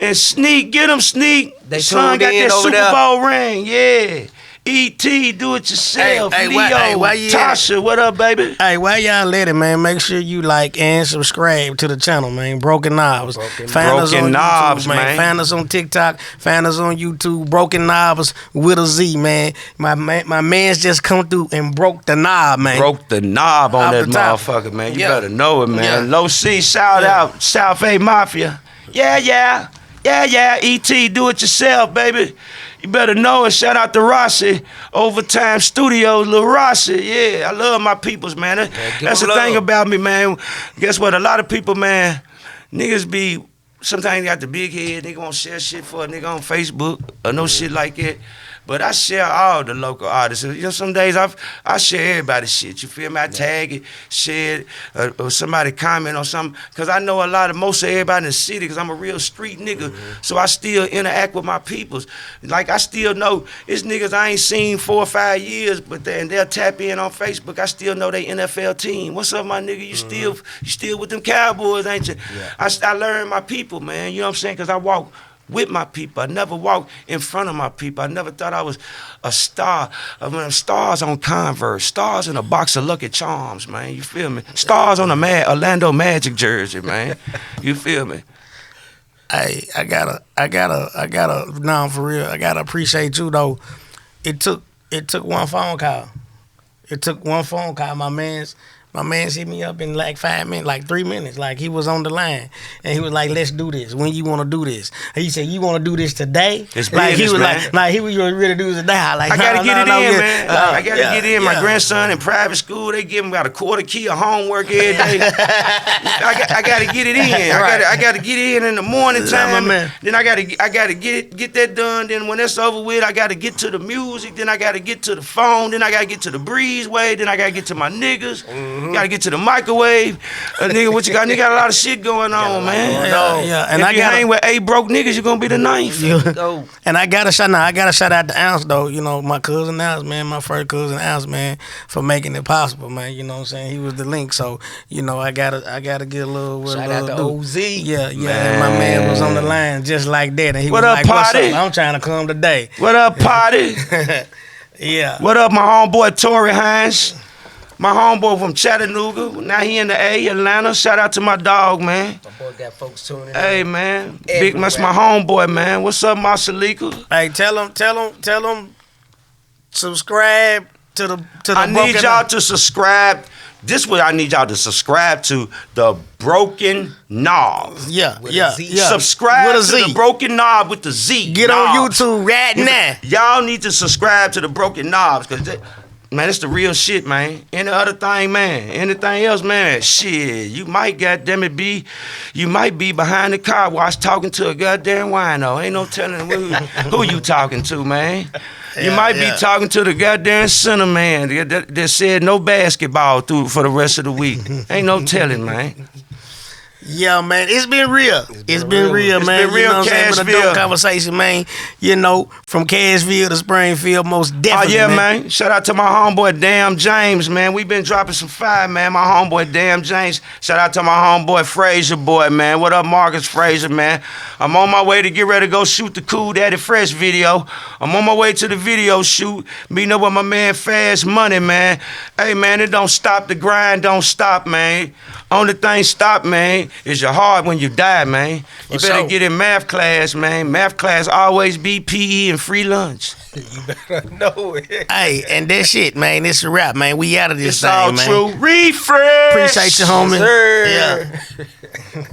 and Sneak. Get him, Sneak. They Son tuned got in that over Super there. Bowl ring. Yeah. E.T. Do it yourself. Hey, Leo. why you Tasha. What up, baby? Hey, while y'all at it, man, make sure you like and subscribe to the channel, man. Broken Knobs. Find us Broken on Knobs, YouTube, man. Find us on TikTok. Find us on YouTube. Broken Knobs with a Z, man. My man's just come through and broke the knob, man. Broke the knob on Off that the top. motherfucker, man. You Yeah. better know it, man. Yeah. Low C, shout out. South A Mafia. Yeah. E.T. Do it yourself, baby. You better know it. Shout out to Rossi. Overtime Studios, Lil Rossi. Yeah, I love my peoples, man. That's the them thing love. about me, man. Guess what? A lot of people, man, niggas be, sometimes they got the big head. Nigga won't share shit for a nigga on Facebook or no shit like that. But I share all the local artists. You know, some days I share everybody's shit. You feel me? I tag it, share it, or somebody comment on something. Because I know most of everybody in the city, because I'm a real street nigga. So I still interact with my peoples. Like, I still know it's niggas I ain't seen 4 or 5 years, but they'll tap in on Facebook. I still know they NFL team. What's up, my nigga? You still with them Cowboys, ain't you? Yeah. I learned my people, man. You know what I'm saying? Because I walk with my people. I never walked in front of my people. I never thought I was a star. I mean, stars on Converse, stars in a box of Lucky Charms, man. You feel me? Stars on a Orlando Magic jersey, man. You feel me? Hey, I gotta, nah, for real, I gotta appreciate you though. It took one phone call. My My man hit me up in like 5 minutes, like 3 minutes. Like he was on the line, and he was like, "Let's do this. When you want to do this?" And he said, "You want to do this today?" It's like he business, was man. like he was ready to do this today. Like I gotta get it in, yeah. man. I gotta get in. My yeah. grandson in private school, they give him about a quarter key of homework every day. I gotta get it in. I gotta get it in the morning time. my man. Then I gotta get that done. Then when that's over with, I gotta get to the music. Then I gotta get to the phone. Then I gotta get to the breezeway. Then I gotta get to my niggas. Gotta get to the microwave. Nigga, what you got? Nigga got a lot of shit going on, man. Yeah. And if I you got hang with 8 broke niggas, you're gonna be the ninth. And I gotta shout out to Ounce though. You know, my cousin Ounce, man, my first cousin Ounce, man, for making it possible, man. You know what I'm saying? He was the link. So, you know, I gotta get a little Shout out to OZ. Yeah. And my man was on the line just like that. And he What was up, like, "What's Potty? up? I'm trying to come today." What up, Potty? Yeah. What up, my homeboy Tory Hines? My homeboy from Chattanooga. Now he in the Atlanta. Shout out to my dog, man. My boy got folks tuning in. Hey, man. Big, that's my homeboy, man. What's up, Marcelika? Hey, tell him subscribe to the I need Broken y'all to subscribe. This what I need y'all to subscribe to, the Broken Knob. Yeah. With a Z. Subscribe With a to Z. the Broken Knob with the Z. Get on Knobs. YouTube right now. Y'all need to subscribe to the Broken Knobs, cause man, it's the real shit, man. Any other thing, man. Anything else, man. Shit, you might goddamn it you might be behind the car wash talking to a goddamn wino. Ain't no telling who you talking to, man. You might be talking to the goddamn center man that said no basketball for the rest of the week. Ain't no telling, man. Yeah, man, it's been real. It's been real, It's man. been real, you know what I'm saying? But a Cashville. dope conversation, man. You know, from Cashville to Springfield, most Oh definitely. yeah, man. Shout out to my homeboy Damn James, man. We been dropping some fire, man. My homeboy Damn James. Shout out to my homeboy Frazier boy, man. What up, Marcus Frazier, man? I'm on my way to get ready to go shoot the Cool Daddy Fresh video. I'm on my way to the video shoot, meeting up with my man Fast Money, man. Hey, man, it don't stop. The grind don't stop, man. Only thing stop, man, is your heart when you die, man. You better get in math class, man. Math class always be PE and free lunch. You better know it. Hey, and that shit, man, it's a wrap, man. We out of this It's thing, all man. true. Refresh. Appreciate you, homie. Sir. Yeah.